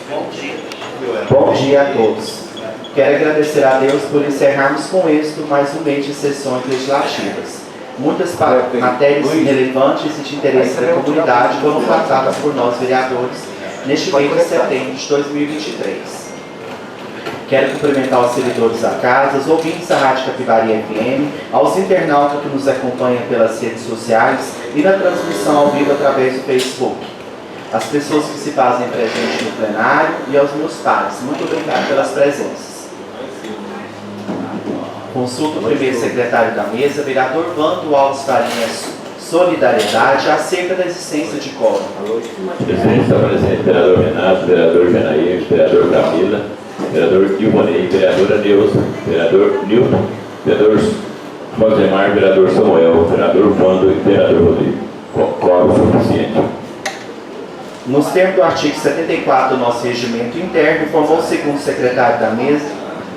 Bom dia a todos. Quero agradecer a Deus por encerrarmos com êxito mais um mês de sessões legislativas. Muitas matérias relevantes e de interesse da comunidade foram tratadas por nós, vereadores, neste mês de setembro de 2023. Quero cumprimentar os servidores da casa, os ouvintes da Rádio Capivari FM, aos internautas que nos acompanham pelas redes sociais e na transmissão ao vivo através do Facebook. As pessoas que se fazem presentes no plenário e aos meus pares, muito obrigado pelas presenças. Consulta o primeiro secretário da mesa, vereador Vando Alves Farinha, solidariedade acerca da existência de quórum. Presidente, está presente vereador Renato, vereador Janaíra, vereador Camila, vereador Ivonei, vereadora Neuza, vereador Nilton, vereador Rosemar, vereador Samuel, vereador Vando e vereador Rodrigo. Quórum suficiente. Nos termos do artigo 74 do nosso regimento interno, informou o segundo secretário da mesa,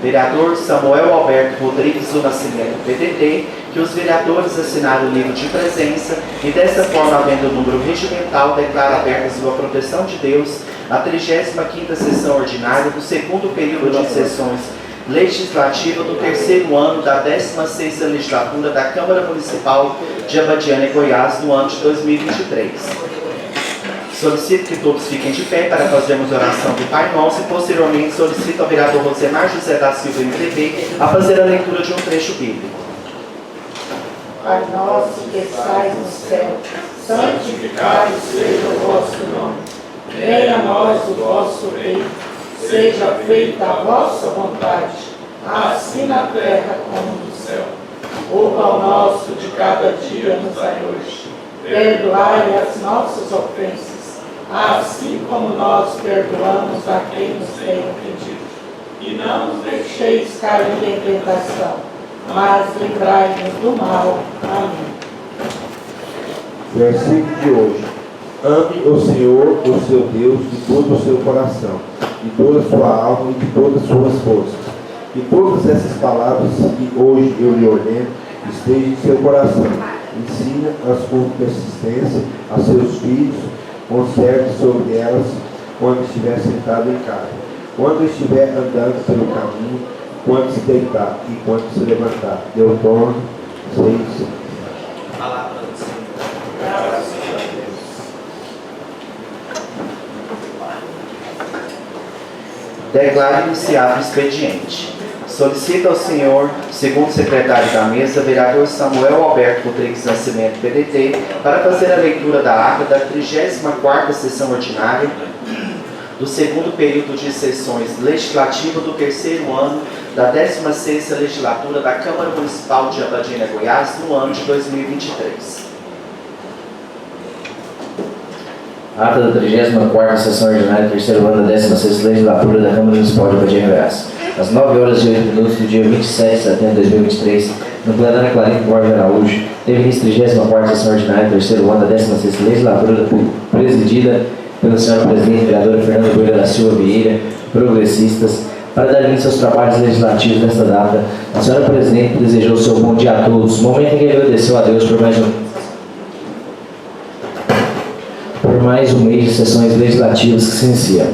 vereador Samuel Alberto Rodrigues do Nascimento, PDT, que os vereadores assinaram o livro de presença e, dessa forma, havendo o número regimental, declara aberta sob a proteção de Deus a 35ª sessão ordinária do segundo período de sessões legislativas do terceiro ano da 16ª legislatura da Câmara Municipal de Abadiânia, Goiás, no ano de 2023. Solicito que todos fiquem de pé para fazermos a oração do Pai Nosso e, posteriormente, solicito ao vereador Rosemar José da Silva, MDB, a fazer a leitura de um trecho bíblico. Pai nosso que estais no céu, santificado seja o vosso nome. Venha a nós o vosso reino, seja feita a vossa vontade, assim na terra como no céu. O pão nosso de cada dia nos dai hoje. Perdoai as nossas ofensas, assim como nós perdoamos a quem nos tem ofendido. E não nos deixeis cair em tentação, mas livrai-nos do mal. Amém. Versículo de hoje. Ame o Senhor, o seu Deus, de todo o seu coração, de toda a sua alma e de todas as suas forças. E todas essas palavras que hoje eu lhe ordeno estejam em seu coração. Ensina-as com persistência a seus filhos, conserve sobre elas quando estiver sentado em casa, quando estiver andando pelo caminho, quando se deitar e quando se levantar. Deuteronômio 6. Palavra do Senhor. Declaro iniciado o expediente. Solicito ao senhor, segundo secretário da mesa, vereador Samuel Alberto Rodrigues Nascimento, PDT, para fazer a leitura da ata da 34ª sessão ordinária do segundo período de sessões legislativas do terceiro ano da 16ª legislatura da Câmara Municipal de Abadiânia, Goiás, no ano de 2023. Ata da 34ª sessão ordinária do terceiro ano da 16ª legislatura da Câmara Municipal de Abadiânia, Goiás. Às 9 horas e 8 minutos do dia 27 de setembro de 2023, no plenário Clarinho Borges Araújo, teve início a 34ª sessão ordinária do terceiro ano da 16ª legislatura, presidida pela senhora presidente, vereadora Fernanda Boeira da Silva Vieira, progressistas. Para dar início aos trabalhos legislativos desta data, a senhora presidente desejou seu bom dia a todos, momento em que agradeceu a Deus por mais um mês de sessões legislativas que se inicia.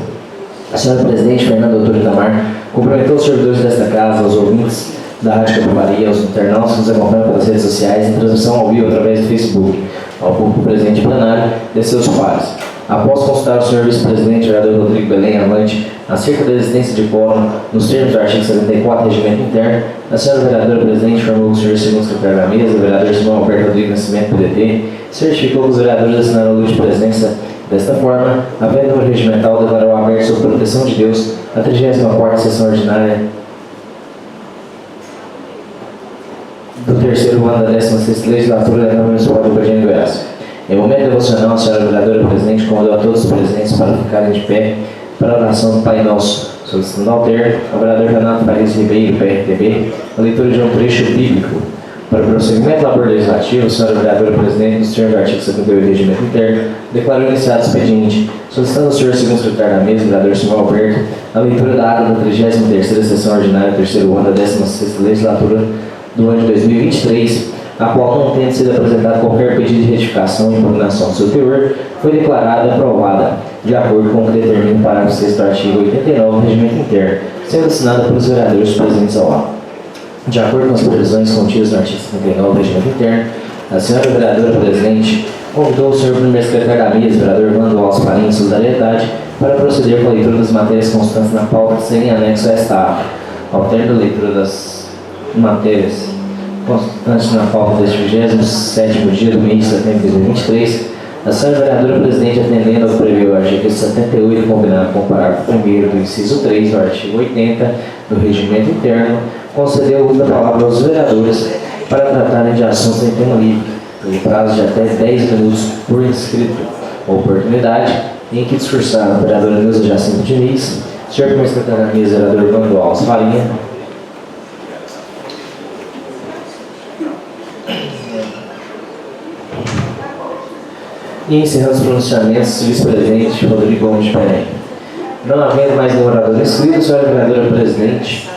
A senhora presidente, Fernanda Doutor Itamar, cumprimentou os servidores desta casa, os ouvintes da Rádio Capivari, aos internautas que nos acompanham pelas redes sociais, em transmissão ao vivo através do Facebook, ao público presente em plenário e seus pares. Após consultar o senhor vice-presidente, vereador Rodrigo Belém Amante, acerca da existência de quórum nos termos do artigo 74 do regimento interno, a senhora vereadora presidente informou o senhor segundo secretário da mesa, vereador Samuel Alberto Rodrigues Nascimento, PDT, certificou que os vereadores assinaram o livro de presença. Desta forma, havendo número regimental, declarou aberto sob proteção de Deus a 34ª sessão ordinária do terceiro ano da 16ª legislatura da Câmara Municipal de Abadiânia, Goiás. Em momento devocional, a senhora vereadora presidente convidou a todos os presentes para ficarem de pé para a oração do Pai Nosso, solicitando ao termo ao vereador Renato Paris Ribeiro, PRTB, a leitura de um trecho bíblico. Para o prosseguimento do labor legislativo, a senhora vereadora presidente, nos termos do artigo 78 do regimento interno, declarou iniciado o expediente, solicitando ao senhor segundo secretário da mesa, vereador Samuel Alberto, a leitura da ata da 33ª sessão ordinária do terceiro ano da 16ª legislatura do ano de 2023, a qual, não tendo sido apresentado qualquer pedido de retificação ou impugnação do seu teor, foi declarada aprovada. de acordo com o que determina o parágrafo 6º do artigo 89 do Regimento Interno, sendo assinada pelos vereadores presentes ao ato. De acordo com as previsões contidas no artigo 79 do Regimento Interno, a senhora vereadora presidente convidou o senhor primeiro secretário da mesa, vereador Vando Alves Farinha, solidariedade, para proceder com a leitura das matérias constantes na pauta sem anexo a esta ata. Ao término da leitura das matérias constantes na pauta deste 27º dia do mês de setembro de 2023, a senhora vereadora presidente, atendendo ao que prevê o artigo 78, combinado com o parágrafo 1º do inciso 3 do artigo 80 do Regimento Interno, concedeu o uso da palavra aos vereadores para tratarem de assuntos em tema livre, em prazo de até 10 minutos por inscrito. Oportunidade em que discursaram a vereadora Neuza Jacinto Diniz, o senhor primeiro secretário da mesa, vereador Vando Alves Farinha, e encerrando os pronunciamentos, o vice-presidente Rodrigo Gomes de Pelém. Não havendo mais nenhum orador inscrito, a senhora vereadora presidente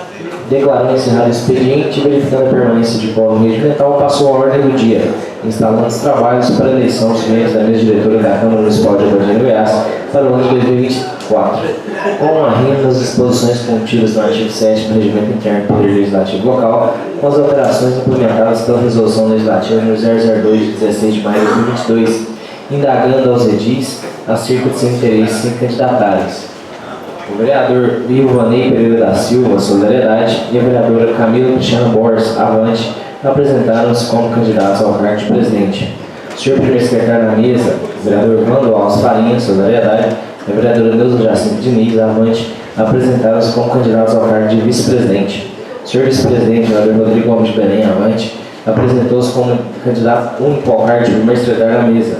declarou encerrado o expediente e verificando a permanência de quórum regimental, passou a ordem do dia, instalando os trabalhos para a eleição dos membros da mesa diretora da Câmara Municipal de Jardim do Goiás para o ano de 2024, com a renda das disposições contidas no artigo 7 do Regimento Interno do Poder Legislativo Local, com as alterações implementadas pela Resolução Legislativa número 002 de 16 de maio de 2022, indagando aos edis acerca de seus interesses sem candidatários. O vereador Ilvanei Pereira da Silva, solidariedade, e a vereadora Camila Cristiana Borges, avante, apresentaram-se como candidatos ao cargo de presidente. O senhor primeiro secretário da mesa, o vereador Vando Alves Farinha, solidariedade, e a vereadora Neuza Jacinto Diniz, avante, apresentaram-se como candidatos ao cargo de vice-presidente. O senhor vice-presidente, o vereador Rodrigo Gomes de Belém, avante, apresentou-se como candidato único ao cargo de primeiro secretário da mesa.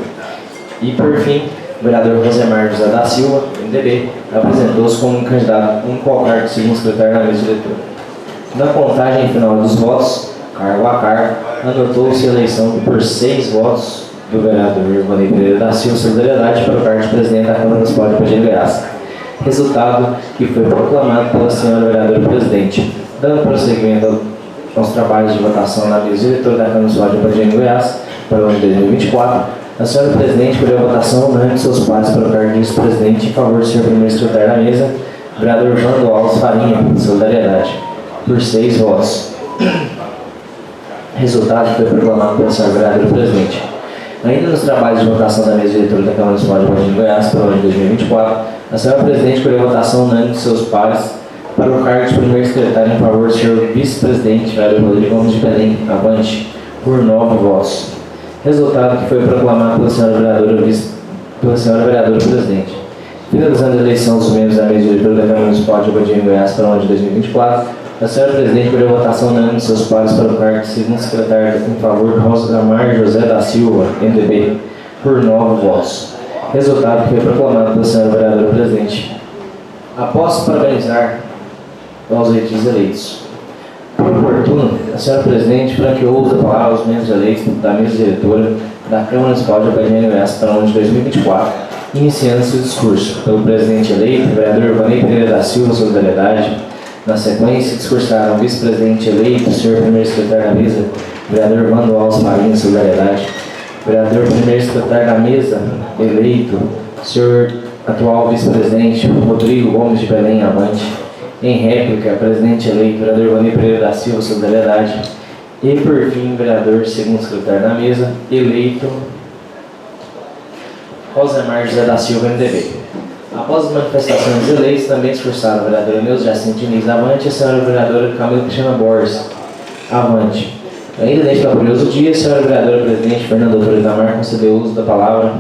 E, por fim, o vereador Rosemar José da Silva, MDB, apresentou-se como candidato único ao cargo de segundo secretário da mesa diretora. Na contagem final dos votos, cargo a cargo, anotou-se a eleição por 6 votos do vereador Ilvanei Pereira da Silva, solidariedade, para o cargo de presidente da Câmara Municipal de Jardim do Goiás. Resultado que foi proclamado pela senhora vereadora presidente. Dando prosseguimento aos trabalhos de votação na mesa diretora da Câmara Municipal de Jardim do Goiás para o ano de 2024, a senhora presidente pediu a votação unânime de seus pares para o cargo de vice-presidente em favor do senhor primeiro secretário da mesa, vereador Vando Alves Farinha, solidariedade, por 6 votos. Resultado foi proclamado pela senhora vereadora presidente. Ainda nos trabalhos de votação da mesa diretora da Câmara Municipal de Jardim do Goiás para o ano de 2024, a senhora presidente pediu a votação unânime de seus pares para o cargo de primeiro secretário em favor do senhor vice-presidente, vereador Rodrigo Gomes de Belém, avante, por 9 votos. Resultado que foi proclamado pela senhora vereadora presidente. Finalizando a eleição dos membros da mesa diretora da Câmara Municipal de Jardim do Goiás para o ano de 2024, a senhora presidente pediu a votação unânime de seus pares para o cargo de segundo secretário em favor de Rosemar José da Silva, MDB, por 9 votos. Resultado que foi proclamado pela senhora vereadora presidente. Após parabenizar aos eleitos, por oportuno, a senhora presidente franqueou o uso da palavra aos membros eleitos da mesa diretora da Câmara Municipal de Jardim do Goiás para o ano de 2024, iniciando seu discurso pelo presidente eleito, vereador Ilvanei Pereira da Silva, solidariedade. Na sequência, discursaram o vice-presidente eleito, o senhor primeiro secretário da mesa, vereador Vando Alves Farinha, solidariedade. Vereador primeiro secretário da mesa eleito, o senhor atual vice-presidente Rodrigo Gomes de Belém, avante. Em réplica, presidente eleito, vereador Ilvanei Pereira da Silva, solidariedade. E, por fim, vereador segundo secretário da mesa, eleito Rosemar José da Silva, MDB. Após as manifestações dos eleitos, também discursaram a vereadora Neuza Jacinto Diniz, avante, e a senhora vereadora Camila Cristiana Borges, avante. Ainda neste laborioso dia, a senhora vereadora presidente Fernanda Doutora Itamar concedeu o uso da palavra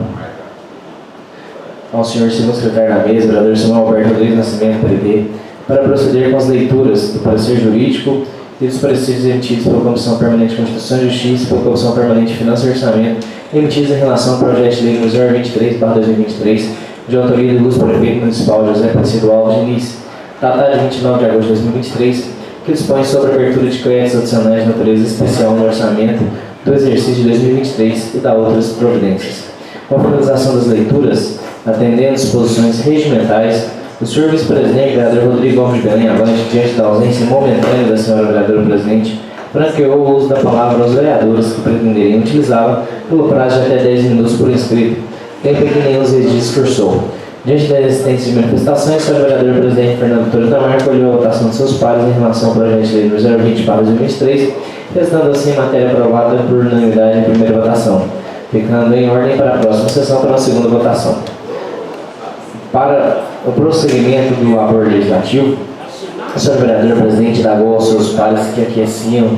ao senhor segundo secretário da mesa, vereador Samuel Alberto Rodrigues Nascimento, PDT, para proceder com as leituras do parecer jurídico e dos pareceres emitidos pela Comissão Permanente de Constituição e Justiça e pela Comissão Permanente de Finanças e Orçamento, emitidos em relação ao projeto de lei número 023/2023, de autoria do ilustre prefeito municipal José Aparecido Alves Diniz, datado de 29 de agosto de 2023, que dispõe sobre a abertura de créditos adicionais de natureza especial no orçamento do exercício de 2023 e da outras providências. Com a finalização das leituras, atendendo disposições regimentais, o senhor vice-presidente, vereador Rodrigo Gomes de Belém, avante, diante da ausência momentânea da senhora vereadora presidente, franqueou o uso da palavra aos vereadores que pretenderiam utilizá-la pelo prazo de até 10 minutos por inscrito, tempo em que nenhum dos discursou. Diante da existência de manifestações, o senhor vereador presidente Fernando Antônio Itamar acolheu a votação de seus pares em relação ao projeto de lei número 020/2023, restando assim matéria aprovada por unanimidade em primeira votação, ficando em ordem para a próxima sessão para a segunda votação. Para o prosseguimento do labor legislativo, o senhor vereador presidente indagou aos seus pares que aqueciam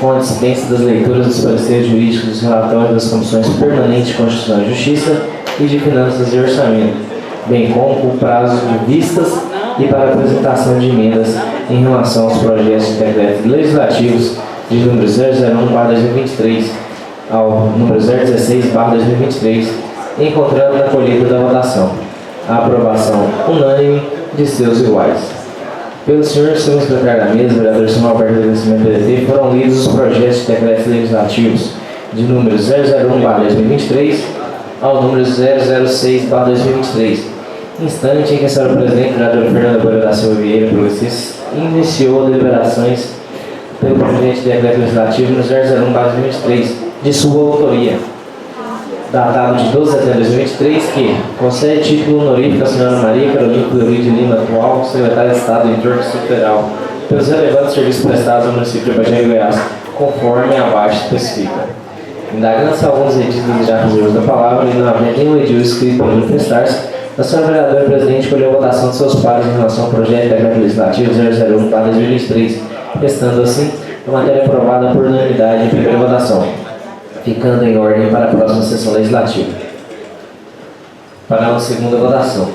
com a dispensa das leituras dos pareceres jurídicos dos relatórios das comissões permanentes de Constituição e Justiça e de Finanças e Orçamento, bem como o prazo de vistas e para apresentação de emendas em relação aos projetos de decretos legislativos de número 001/2023 ao número 016/2023, encontrando na colheita da votação a aprovação unânime de seus iguais. Pelo senhor segundo secretário da mesa, vereador Samuel Alberto do Crescimento PDT, foram lidos os projetos de decretos legislativos de número 001/2023 ao número 006/2023, instante em que a senhora presidente, vereadora Fernanda Moreira da Silva Vieira, progressista, iniciou deliberações pelo projeto de decreto legislativo no 001/2023, de sua autoria, datado de 12 de setembro de 2023, que concede título honorífico à senhora Maria Carolina Fleury de Lima, atual secretária de Estado do Interior Federal, pelos relevantes serviços prestados ao município de Bagé e Goiás, conforme abaixo especifica. Indagando-se alguns edis desejar fazer uso da palavra e não havendo nenhum edil escrito para manifestar-se, a senhora vereadora presidente colheu a votação de seus pares em relação ao projeto de decreto legislativo 001/2023, restando assim a matéria aprovada por unanimidade em primeira votação, ficando em ordem para a próxima sessão legislativa. Para uma segunda votação.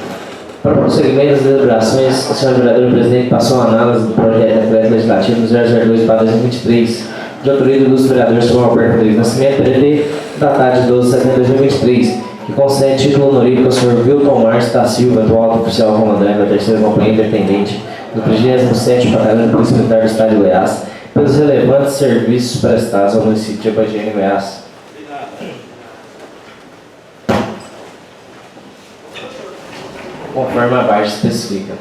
Para o prosseguimento das deliberações, a senhora vereadora presidente passou a análise do projeto de decreto legislativo 002/2023, de autoria do ilustre vereador Samuel Alberto Rodrigues Nascimento, PDT, datado de 12 de setembro de 2023, que concede título honorífico ao senhor Wilton Márcio da Silva, atual oficial comandante da 3ª Companhia Independente do 37º Batalhão de Polícia Militar do Estado de Goiás, pelos relevantes serviços prestados ao município de Ibagiane, Goiás. Conforme abaixo especifica.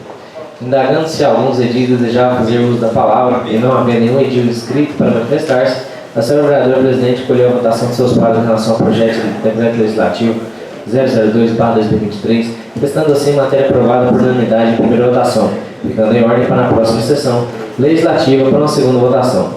Indagando-se alguns edis desejavam fazer uso da palavra e não havia nenhum edil escrito para manifestar-se, a senhora vereadora presidente colheu a votação de seus pares em relação ao projeto de decreto legislativo 002/2023, restando assim matéria aprovada por unanimidade em primeira votação, ficando em ordem para a próxima sessão legislativa para uma segunda votação.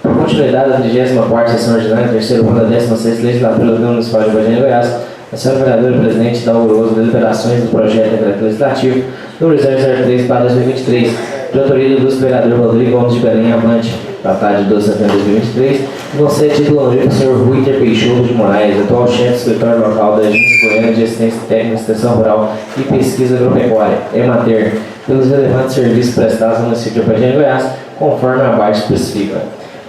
Por continuidade da 34ª sessão ordinária, terceiro ano da 16ª legislatura do Câmara Municipal de Ibagiane, Goiás, a senhora vereadora presidente inaugurou as deliberações do projeto de decreto legislativo número 003/2023, de autoria do ilustre vereador Rodrigo Gomes de Belém Avante, datado de 12 de setembro de 2023, e concede título honorífico ao senhor Ruiter Peixoto de Moraes, atual chefe do escritório local da Agência Goiana de Assistência Técnica, Extensão Rural e Pesquisa Agropecuária, EMATER, pelos relevantes serviços prestados ao município de Ibagiane, Goiás, conforme abaixo especifica.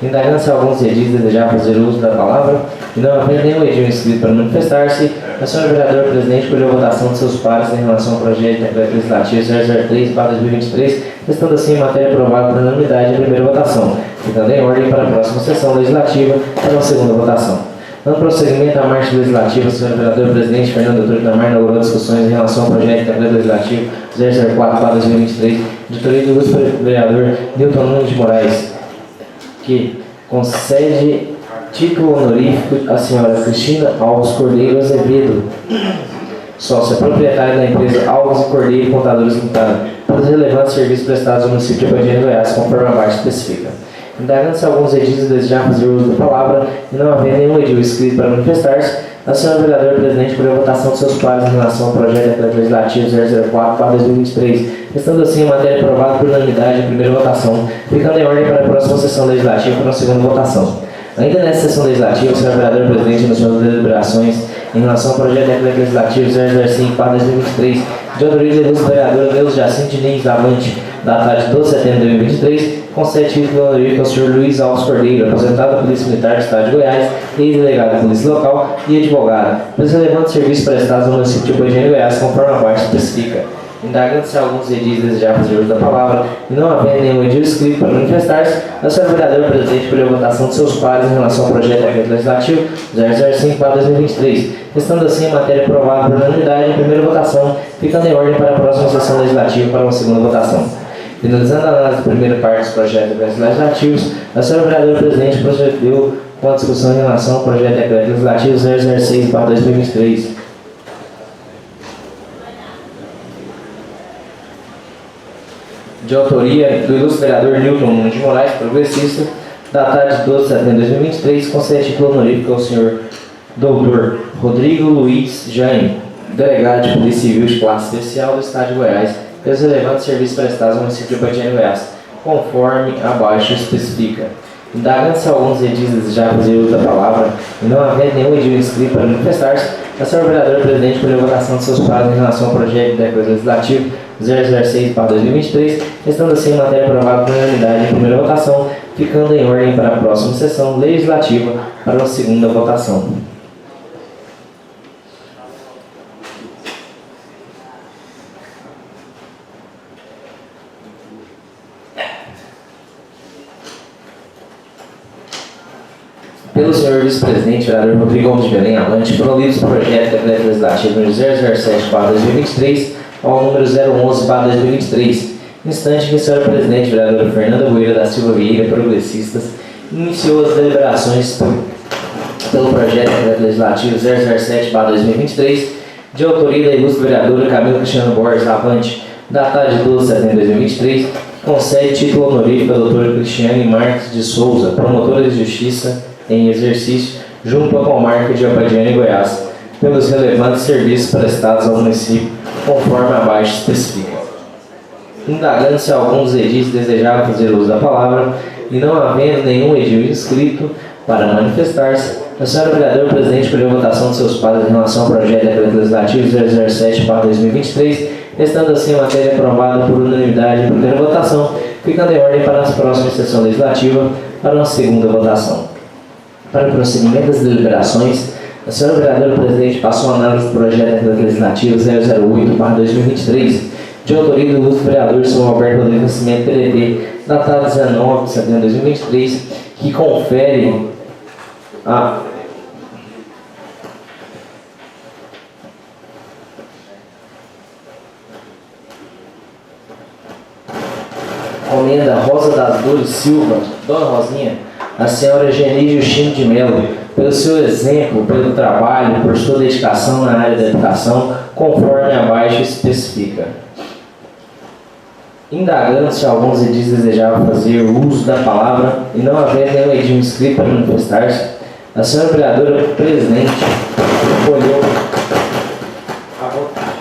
Indagando-se alguns edis desejar fazer uso da palavra e não havendo nenhum edil inscrito para manifestar-se, a senhora vereadora presidente colheu a votação de seus pares em relação ao projeto de decreto legislativo 003/2023, restando assim a matéria aprovada por unanimidade em primeira votação, ficando em ordem para a próxima sessão legislativa para uma segunda votação. Dando prosseguimento à marcha legislativa, a senhora vereadora presidente Fernando Antônio Itamar inaugurou discussões em relação ao projeto de decreto legislativo 004/2023, de autoria do ilustre vereador Nilton Nunes de Moraes, que concede título honorífico à senhora Cristina Alves Cordeiro Azevedo, sócia proprietária da empresa Alves e Cordeiro Contadores Limitada, pelos relevantes serviços prestados ao município de Ibagiane, Goiás, conforme abaixo especifica. Indagando-se alguns edis desejar fazer uso da palavra e não haver nenhum edil escrito para manifestar-se, a senhora vereadora presidente colheu a votação de seus pares em relação ao projeto de decreto legislativo 004/2023, restando assim a matéria aprovada por unanimidade em primeira votação, ficando em ordem para a próxima sessão legislativa para a segunda votação. Ainda nesta sessão legislativa, a senhora vereadora presidente iniciou as deliberações em relação ao projeto de decreto legislativo 005/2023, de autoria do ilustre vereador Deus Jacinto Diniz Avante, datado de 12 de setembro de 2023, concede título honorífico ao senhor Luiz Alves Cordeiro, aposentado da Polícia Militar do Estado de Goiás, ex-delegado da Polícia Local e advogado, pelos relevantes serviços prestados ao município de Ibagiane, Goiás, conforme abaixo especifica. Indagando-se alguns edis desejar fazer uso da palavra e não havendo nenhum edil escrito para manifestar-se, a senhora vereadora presidente colheu a votação de seus pares em relação ao projeto de decreto legislativo 005/2023, restando assim a matéria aprovada por unanimidade em primeira votação, ficando em ordem para a próxima sessão legislativa para uma segunda votação. Finalizando a análise da primeira parte dos projetos de decretos legislativos, a senhora vereadora presidente procedeu com a discussão em relação ao projeto de decreto legislativo 006/2023. de autoria do ilustre vereador Newton Nunes de Moraes, progressista, datada de 12 de setembro de 2023, concede título honorífico ao senhor Dr. Rodrigo Luiz Jaime, delegado de Polícia Civil de classe especial do Estado de Goiás, pelos relevantes serviços prestados ao município de Ipatinga, Goiás, conforme abaixo especifica. Indagando-se alguns edis desejar fazer uso da palavra e não havendo nenhum edil inscrito para manifestar-se, a senhora vereadora presidente pela votação de seus pares em relação ao projeto de decreto legislativo 006/2023, estando assim a matéria aprovada por unanimidade em primeira votação, ficando em ordem para a próxima sessão legislativa para uma segunda votação. Pelo senhor vice-presidente, vereador Rodrigo Gomes de Belém Avante, promovido o projeto de decreto legislativo número 007/2023 ao número 011/2023, instante que a senhora presidente, vereadora Fernanda Bueira da Silva Vieira, progressistas, iniciou as deliberações pelo projeto de decreto legislativo 007/2023, de autoria da ilustre vereadora Camila Cristiano Borges Avante, datada de 12 de setembro de 2023, concede título honorífico à doutora Cristiane Marques de Souza, promotora de justiça em exercício, junto à comarca de Ipatinga, Goiás, pelos relevantes serviços prestados ao município, conforme abaixo especifica. Indagando-se alguns edis desejavam fazer uso da palavra e não havendo nenhum edil inscrito para manifestar-se, a senhora vereadora presidente pediu a votação de seus pares em relação ao projeto de decreto legislativo 007/2023, estando assim a matéria aprovada por unanimidade em primeira votação, ficando em ordem para a próxima sessão legislativa para uma segunda votação. Para o prosseguimento das deliberações, a senhora vereadora presidente passou a análise do projeto de decreto legislativo 008/2023, de autoria do ilustre vereador São Alberto Rodrigues Nascimento, PDT, datado 19 de setembro de 2023, que confere a comenda Rosa das Dores Silva, Dona Rosinha, a senhora Geni Justino de Mello, pelo seu exemplo, pelo trabalho, por sua dedicação na área da educação, conforme abaixo especifica. Indagando-se alguns edis desejavam fazer uso da palavra e não havendo nenhum edil inscrito para manifestar-se, a senhora vereadora presidente recolheu a votação.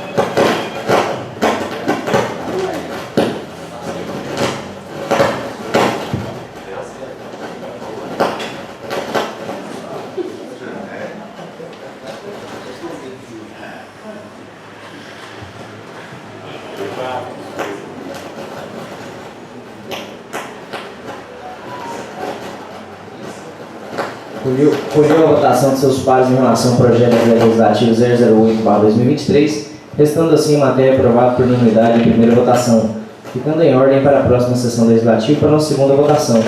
Colheu a votação de seus pares em relação ao projeto de decreto legislativo 008/2023, restando assim a matéria aprovada por unanimidade em primeira votação, ficando em ordem para a próxima sessão legislativa para uma segunda votação.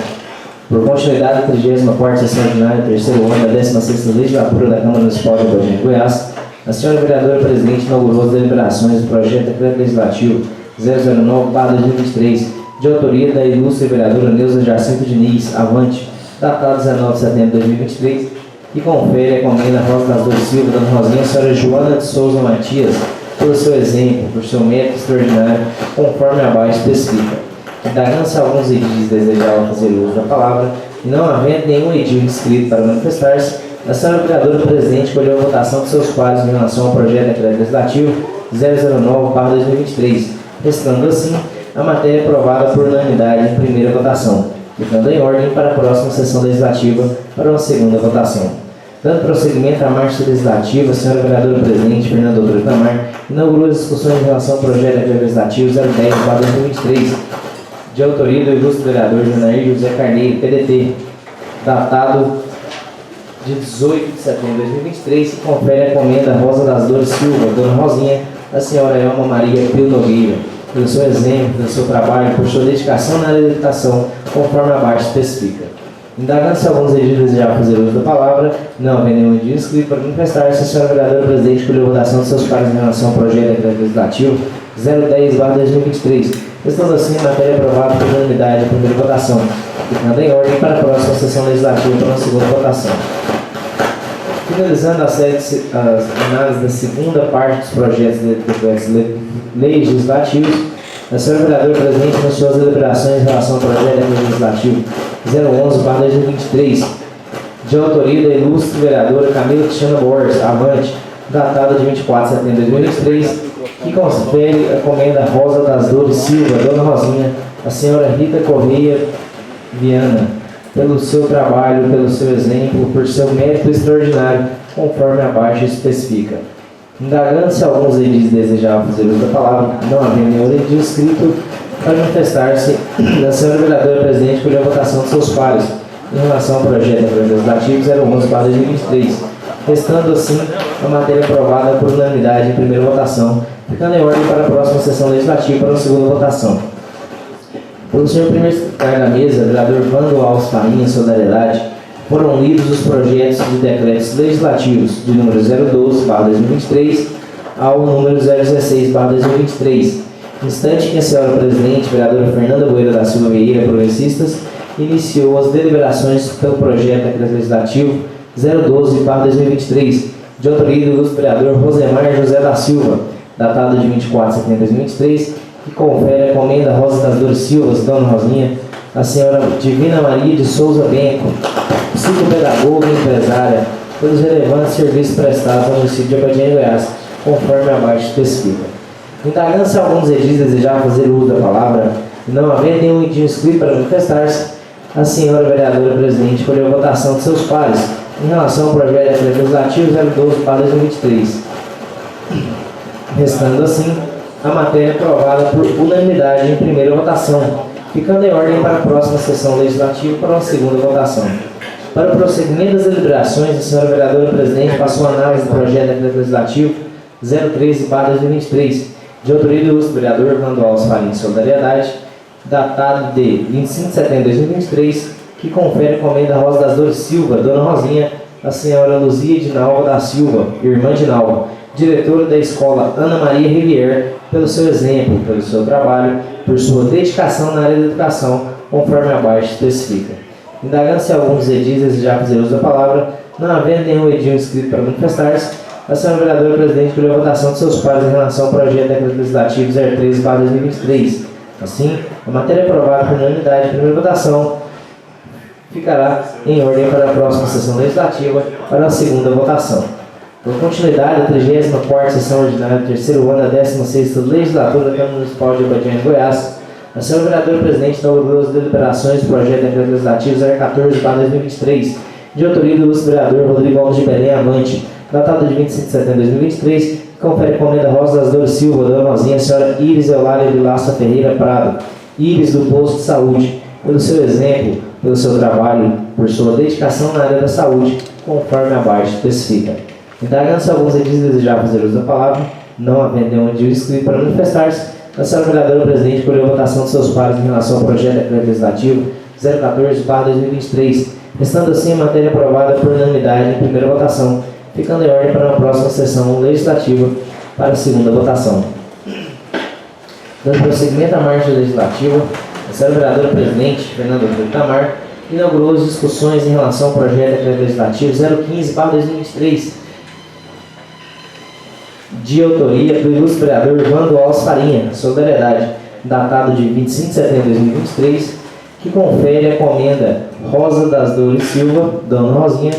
Por continuidade da 34ª sessão ordinária, terceiro ano da 16ª legislatura da Câmara Municipal de Ipatinga, Goiás, a senhora vereadora presidente inaugurou as deliberações do projeto de decreto legislativo 009/2023, de autoria da ilustre vereadora Neuza Jacinto Diniz Avante, datado 19 de setembro de 2023, e confere a comenda Rosa das Dores Silva, Dona Rosinha, a senhora Joana de Souza Matias, pelo seu exemplo, por seu método extraordinário, conforme abaixo especifica. Indagando-se alguns edis desejavam fazer uso da palavra, e não havendo nenhum edil inscrito para manifestar-se, a senhora vereadora presidente colheu a votação de seus pares em relação ao projeto de decreto legislativo 009/2023, restando assim a matéria aprovada por unanimidade em primeira votação, ficando em ordem para a próxima sessão legislativa para uma segunda votação. Dando prosseguimento à marcha legislativa, a senhora vereadora presidente Fernanda Doutor Itamar inaugurou as discussões em relação ao projeto de decreto legislativo 010/2023, de autoria do ilustre vereador Janair José Carneiro, PDT, datado de 18 de setembro de 2023, que confere a comenda Rosa das Dores Silva, Dona Rosinha, a senhora Elma Maria Pio Nogueira, pelo seu exemplo, pelo seu trabalho, por sua dedicação na área da educação, conforme abaixo especifica. Indagando-se alguns edis desejavam fazer uso da palavra, não havendo nenhum edil inscrito para manifestar-se, a senhora vereadora presidente colheu a votação de seus pares em relação ao projeto de decreto legislativo 010/2023, estando assim a matéria aprovada por unanimidade em primeira votação, ficando em ordem para a próxima sessão legislativa para uma segunda votação. Finalizando as análises da segunda parte dos projetos de decretos legislativos, A senhora vereadora presidente anunciou as deliberações em relação ao projeto legislativo 011/2023, de autoria da ilustre vereadora Camila Cristina Borges, avante, datada de 24 de setembro de 2023, que confere a comenda Rosa das Dores Silva, Dona Rosinha, a senhora Rita Correia Viana, pelo seu trabalho, pelo seu exemplo, por seu mérito extraordinário, conforme abaixo especifica. Indagando-se alguns edis desejavam fazer uso da palavra, não havendo nenhum edil escrito para manifestar-se, da senhora vereadora presidente por a votação de seus pares em relação ao projeto legislativo 011/2023, restando assim a matéria aprovada por unanimidade em primeira votação, ficando em ordem para a próxima sessão legislativa para a segunda votação. Pelo senhor primeiro secretário da mesa, vereador Vando Alves Farinha, solidariedade, foram lidos os projetos de decretos legislativos de número 012/2023 ao número 016/2023, instante que a senhora presidente, vereadora Fernanda Boeira da Silva Vieira, progressistas, iniciou as deliberações pelo projeto de decreto legislativo 012/2023, de autoria do ilustre vereador Rosemar José da Silva, datado de 24 de setembro de 2023, que confere a comenda Rosa das Dores Silva, Dona Rosinha, a senhora Divina Maria de Souza Benco, psicopedagoga e empresária, pelos relevantes serviços prestados ao município de Abadiânia, Goiás, conforme abaixo especifica. Indagando-se alguns edis desejavam fazer uso da palavra, e não havendo nenhum edil inscrito para manifestar-se, a senhora vereadora presidente escolheu a votação de seus pares em relação ao projeto legislativo 012/2023, restando assim a matéria aprovada por unanimidade em primeira votação, ficando em ordem para a próxima sessão legislativa para uma segunda votação. Para o prosseguimento das deliberações, a senhora vereadora presidente passou a análise do projeto legislativo 013/2023, de autoria do ilustre vereador Vando Alves Farinha de Solidariedade, datado de 25 de setembro de 2023, que confere a comenda Rosa das Dores Silva, Dona Rosinha, a senhora Luzia de Nalva da Silva, irmã de Nalva, diretora da escola Ana Maria Rivière, pelo seu exemplo, pelo seu trabalho, por sua dedicação na área da educação, conforme abaixo especifica. Indagando-se alguns edis desejar fazer uso da palavra, não havendo nenhum edil inscrito para manifestar-se, a senhora vereadora presidente pediu a votação de seus pares em relação ao projeto de decreto legislativo 013/2023. Assim, a matéria aprovada por unanimidade em primeira votação ficará em ordem para a próxima sessão legislativa para a segunda votação. Por continuidade, a 34ª sessão ordinária do terceiro ano da 16ª legislatura da Câmara Municipal de Abadiânia, Goiás, a senhora vereadora presidente inaugurou as deliberações do projeto de decreto legislativo 014/2023, de autoria do ilustre vereador Rodrigo Alves de Belém Avante, datado de 25 de setembro de 2023, que confere comenda Rosa das Dores Silva, Dona Rosinha, a senhora Iris Eulália Vilaça Ferreira Prado, Iris do Posto de Saúde, pelo seu exemplo, pelo seu trabalho, por sua dedicação na área da saúde, conforme abaixo especifica. Indagando-se alguns edis desejavam fazer uso da palavra, não havendo nenhum edil inscrito para manifestar-se, a senhora vereadora presidente colheu a votação de seus pares em relação ao projeto de decreto legislativo 014/2023, restando assim a matéria aprovada por unanimidade em primeira votação, ficando em ordem para a próxima sessão legislativa para a segunda votação. Dando prosseguimento à marcha legislativa, a senhora vereadora presidente, Fernanda Itamar, inaugurou as discussões em relação ao projeto de decreto legislativo 015/2023, de autoria do ilustre vereador Vando Alves Farinha, Solidariedade, datado de 25 de setembro de 2023, que confere a comenda Rosa das Dores Silva, Dona Rosinha,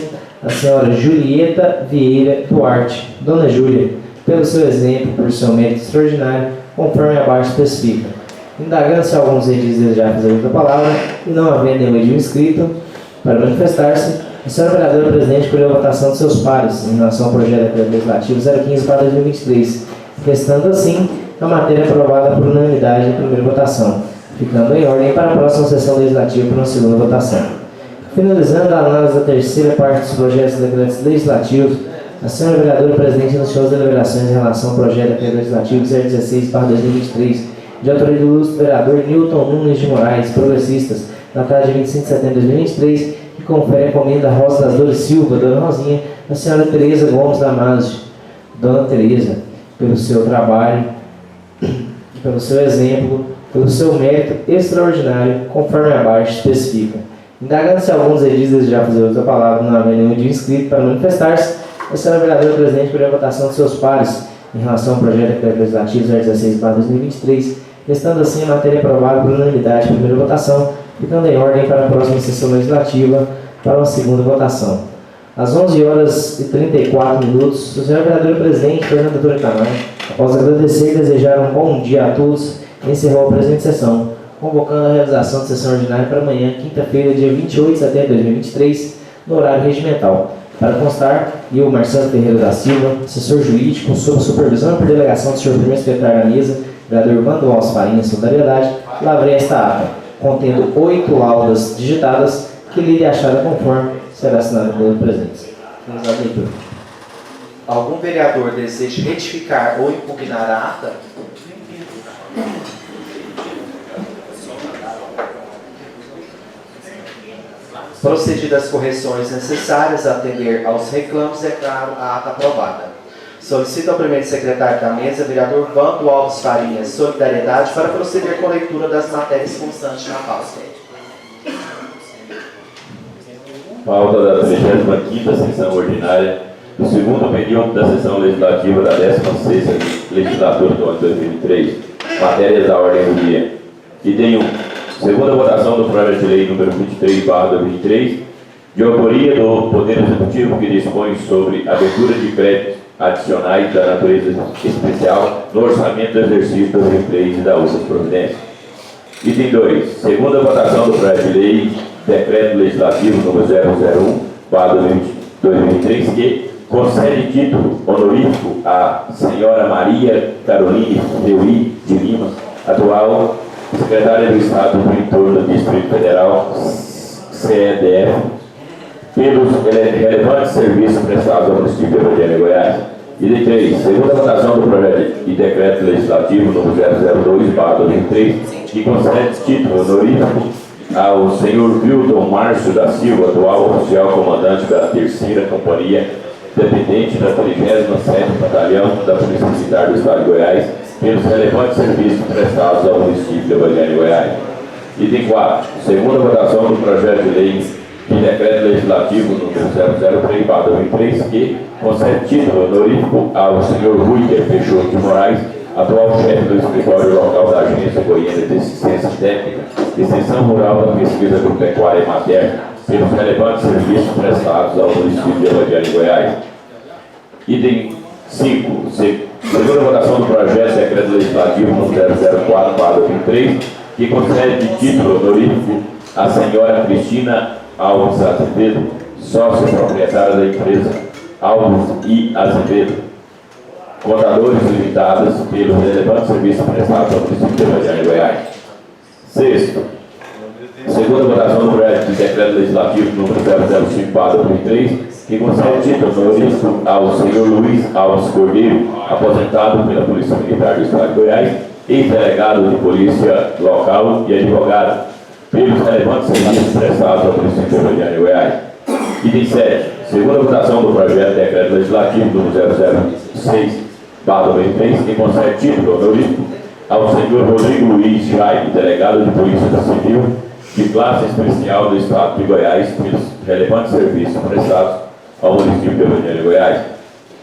a senhora Julieta Vieira Duarte, Dona Júlia, pelo seu exemplo, por seu mérito extraordinário, conforme abaixo especifica. Indagando-se alguns edis desejar fazer uso da palavra, e não havendo nenhum edil inscrito para manifestar-se, a senhora vereadora presidente colheu a votação de seus pares em relação ao projeto de decreto legislativo 015/2023, restando assim a matéria aprovada por unanimidade em primeira votação, ficando em ordem para a próxima sessão legislativa para uma segunda votação. Finalizando a análise da terceira parte dos projetos de decretos legislativos, a senhora vereadora presidente anunciou as deliberações em relação ao projeto de decreto legislativo 016/2023, de autoria do ilustre vereador Newton Nunes de Moraes, progressistas, datado de 25 de setembro de 2023, que confere a comenda Rosa das Dores Silva, Dona Rosinha, a senhora Tereza Gomes Damasio, Dona Tereza, pelo seu trabalho, pelo seu exemplo, pelo seu mérito extraordinário, conforme abaixo especifica. Indagando-se alguns edis desejar fazer uso da palavra, não havendo nenhum edil inscrito para manifestar-se, a senhora vereadora presidente pediu a votação de seus pares em relação ao projeto de decreto legislativo 016/2023, Restando assim a matéria aprovada por unanimidade em primeira votação, ficando em ordem para a próxima sessão legislativa para uma segunda votação. Às 11h34, o senhor vereador presidente Fernando Antônio Itamar, após agradecer e desejar um bom dia a todos, encerrou a presente sessão, convocando a realização de sessão ordinária para amanhã, quinta-feira, dia 28 de setembro de 2023, no horário regimental. Para constar, eu, Marcelo Ferreira da Silva, assessor jurídico, sob supervisão e por delegação do senhor primeiro secretário da mesa, vereador Vando Alves Farinha, solidariedade, lavrei esta ata, contendo 8 laudas digitadas, que lhe é achada conforme será assinada pelos presentes. Vamos à leitura. Algum vereador deseja retificar ou impugnar a ata? Procedidas as correções necessárias a atender aos reclamos, declaro a ata aprovada. Solicito ao primeiro secretário da mesa, vereador Vando Alves Farinha, solidariedade, para proceder com a leitura das matérias constantes na pauta. Pauta da 35ª sessão ordinária do segundo período da sessão legislativa da 16ª legislatura do ano 2003. Matérias da ordem do dia. Item 1. Segunda votação do projeto de lei número 23/2023, de autoria do Poder Executivo, que dispõe sobre abertura de créditos adicionais da natureza especial no orçamento do exercício 2003 e da outras providências. Item 2. Segunda votação do projeto de lei, decreto legislativo número 001/2023, que concede título honorífico à senhora Maria Caroline Reuí de Lima, atual secretária do Estado do Entorno do Distrito Federal, CEDF, pelos relevantes serviços prestados ao município de Goiânia, Goiás. Item 3. Segunda votação do projeto de decreto legislativo número 002/2003, que concede título honorífico ao senhor Wilton Márcio da Silva, atual oficial comandante da 3ª Companhia, dependente da 37º Batalhão da Polícia Militar do Estado de Goiás, pelos relevantes serviços prestados ao município de Goiânia, Goiás. Item 4. Segunda votação do projeto de lei de decreto legislativo número 003/2003, que concede título honorífico ao senhor Ruiger Peixoto de Moraes, atual chefe do escritório local da Agência Goiana de Assistência Técnica, Extensão Rural da Pesquisa Agropecuária e Materna, pelos relevantes serviços prestados ao município de Goiânia, Goiás. Item 5. Segunda votação do projeto de decreto legislativo número 004/2003, que concede título honorífico à senhora Cristina Alves Azevedo, sócia proprietária da empresa Alves e Azevedo, contadores limitados, pelos relevantes serviços prestados ao município de Goiânia, Goiás. Sexto. Segunda votação do projeto de decreto legislativo número 005/2003, que concede título honorífico ao senhor Luiz Alves Cordeiro, aposentado pela Polícia Militar do Estado de Goiás, ex-delegado de polícia local e advogado, pelos relevantes serviços prestados ao município de Goiânia, Goiás. Item 7. Segunda votação do projeto de decreto legislativo número 006/2003, que concede título honorífico ao senhor Rodrigo Luiz Jaime, delegado de Polícia Civil de classe especial do Estado de Goiás, pelos relevantes serviços prestados ao município de Goiânia, Goiás.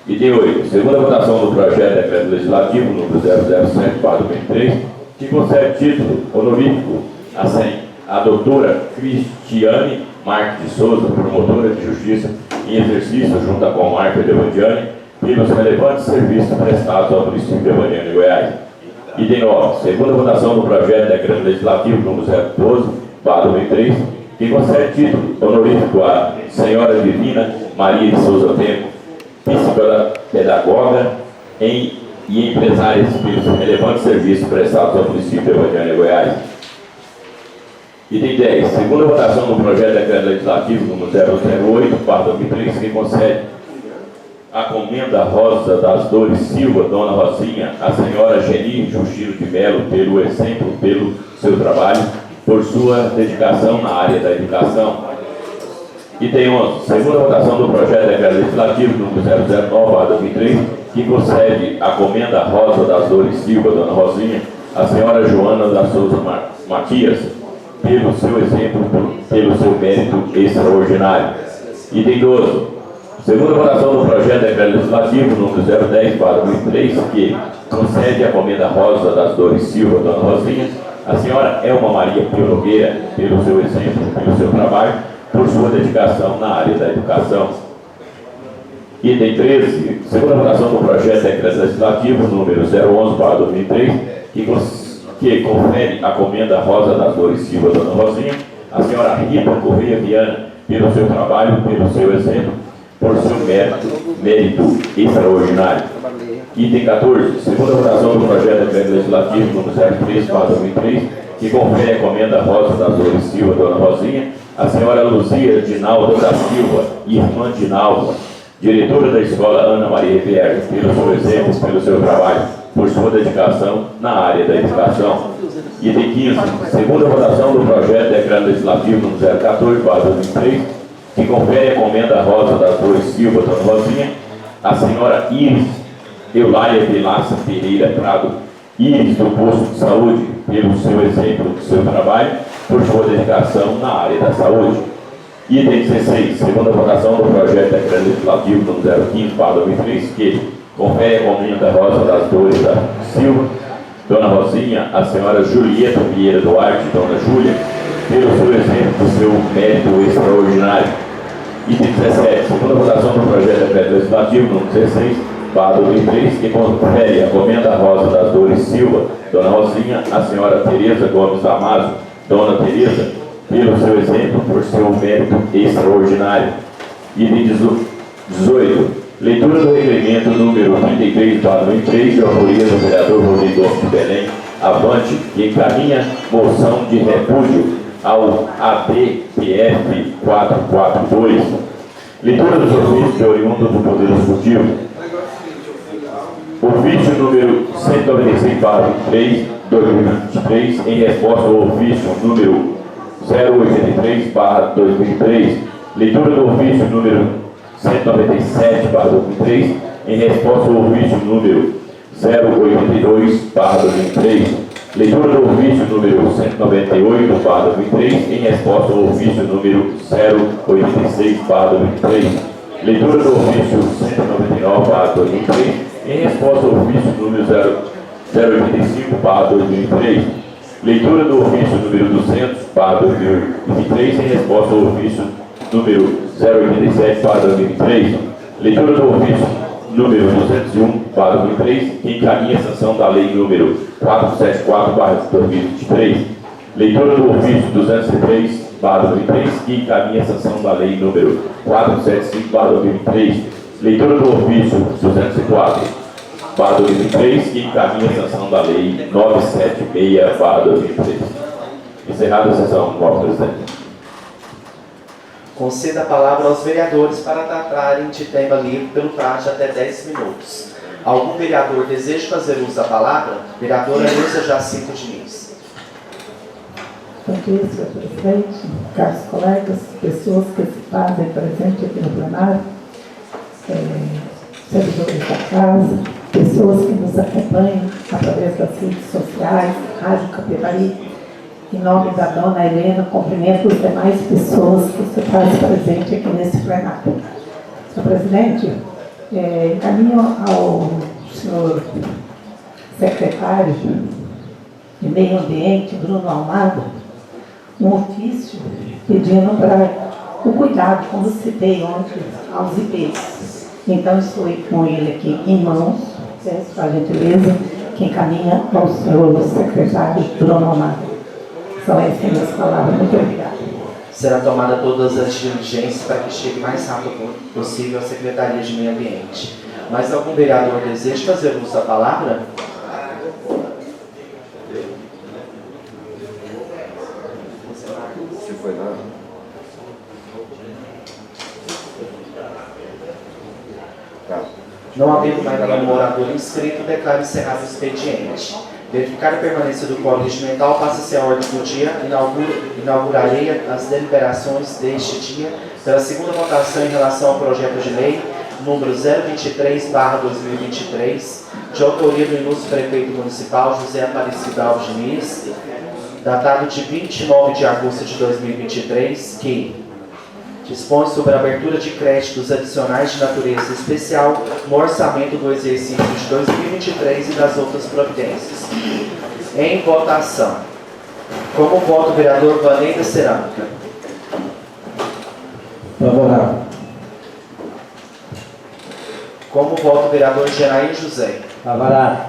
Item 8. Segunda votação do projeto de decreto legislativo número 007/2003, que concede título honorífico a doutora Cristiane Marques de Souza, promotora de justiça em exercício junto à comarca de Evandiane, pelos relevantes serviços prestados ao município de Goiânia, Goiás. Item 9. Segunda votação do projeto de decreto legislativo número 012/2003, que concede título honorífico à senhora Divina Maria de Souza Tempo, psicopedagoga e empresária pelos relevantes serviços prestados ao município de Goiânia, Goiás. Item 10. Segunda votação do projeto de decreto legislativo número 008/2003, que concede a comenda Rosa das Dores Silva, Dona Rosinha, a senhora Geni Justino de Melo, pelo exemplo, pelo seu trabalho, por sua dedicação na área da educação. Item 11. Segunda votação do projeto de decreto legislativo número 009/2003, que concede a comenda Rosa das Dores Silva, Dona Rosinha, a senhora Joana da Souza Matias, pelo seu exemplo, pelo seu mérito extraordinário. Item 12. Segunda votação do projeto de decreto legislativo número 010/2003, que concede a comenda rosa das Dores Silva, Dona Rosinha, a senhora Elma Maria Pio Nogueira, pelo seu exemplo, pelo seu trabalho, por sua dedicação na área da educação. Item 13, segunda votação do projeto de decreto legislativo número 011/2003, que confere a comenda rosa das Dores Silva, Dona Rosinha, a senhora Rita Correia Viana, pelo seu trabalho, pelo seu exemplo, por seu mérito extraordinário. Item 14, segunda votação do projeto de decreto legislativo número 03/2003, que confere a comenda rosa das Dores Silva, Dona Rosinha, a senhora Luzia Dinalda da Silva, irmã Dinalda, diretora da escola Ana Maria Ribeiro, pelo seu exemplo, pelo seu trabalho, por sua dedicação na área da educação. Item 15, segunda votação do projeto de decreto legislativo número 014/2003, que confere a comenda rosa das Dores Silva, Dona Rosinha, a senhora Iris Eulalia Vilaça Pereira Prado, Iris do Posto de Saúde, pelo seu exemplo, do seu trabalho, por sua dedicação na área da saúde. Item 16, segunda votação do projeto de decreto legislativo número 015/2003, que confere a comenda rosa das Dores da Silva, Dona Rosinha, a senhora Julieta Vieira Duarte, Dona Júlia, pelo seu exemplo, do seu mérito extraordinário. Item 17, segunda votação do projeto de decreto legislativo número 16/2003, que confere a comenda rosa das Dores Silva, Dona Rosinha, a senhora Tereza Gomes Amazo, Dona Tereza, pelo seu exemplo, por seu mérito extraordinário. Item 18, leitura do requerimento número 33/2003, de autoria do vereador Rodrigo de Belém Avante, que encaminha moção de repúdio ao ADPF 442. Leitura dos ofícios oriundos do Poder Executivo. Ofício número 196/2003, em resposta ao ofício número 083/2003. Leitura do ofício número 197/2003, em resposta ao ofício número 082/2003. Leitura do ofício número 198/2003, em resposta ao ofício número 086/2003. Leitura do ofício 199/2003, em resposta ao ofício número 085/2003. Leitura do ofício número 200/2023, em resposta ao ofício número 087/2003. Leitura do ofício número 201/2003, que encaminha a sanção da lei número 474/2023. Leitura do ofício 203/2003, que encaminha a sanção da lei número 475/2003. Leitura do ofício 204/2003, que encaminha a sanção da lei 976/2003. Encerrada a sessão, senhor presidente. Conceda a palavra aos vereadores para tratarem de tema livre pelo prazo de até 10 minutos. Algum vereador deseja fazer uso da palavra? Vereadora Neuza Jacinto Diniz. Bom dia, senhor presidente, caros colegas, pessoas que se fazem presente aqui no plenário, servidores da casa, pessoas que nos acompanham através das redes sociais, Rádio Capivari. Em nome da dona Helena, cumprimento as demais pessoas que se fazem presente aqui nesse plenário. Senhor presidente, encaminho ao senhor secretário de Meio Ambiente, Bruno Almada, um ofício pedindo para o cuidado, como citei ontem, aos IPs. Então, estou com ele aqui em mãos, peço a gentileza que encaminha ao senhor secretário Bruno Almada. São essas minhas palavras. Muito obrigada. Será tomada todas as diligências para que chegue mais rápido possível à Secretaria de Meio Ambiente. Mas algum vereador deseja fazer uso da palavra? Se foi nada. Não havendo mais nenhum morador inscrito, declaro encerrado o expediente. Verificar a permanência do quórum regimental passa a ser a ordem do dia. Inaugurarei as deliberações deste dia pela segunda votação em relação ao projeto de lei número 023/2023, de autoria do ilustre prefeito municipal José Aparecido Alves Diniz, datado de 29 de agosto de 2023, que Dispõe sobre a abertura de créditos adicionais de natureza especial no orçamento do exercício de 2023 e das outras providências. Em votação. Como vota o vereador Vanei da Cerâmica? Favorável. Como vota o vereador Genair José? Favorável.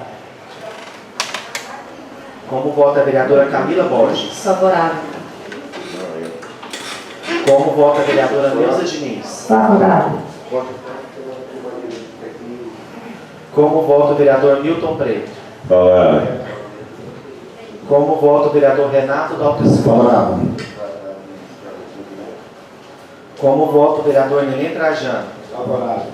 Como vota a vereadora Camila Borges? Favorável. Como vota a vereadora Neuza Diniz? Favorável. Como vota o vereador Milton Preto? Favorável. Como vota o vereador Renato Dalto Escola? Favorável. Como vota o vereador Nenê Trajano? Favorável.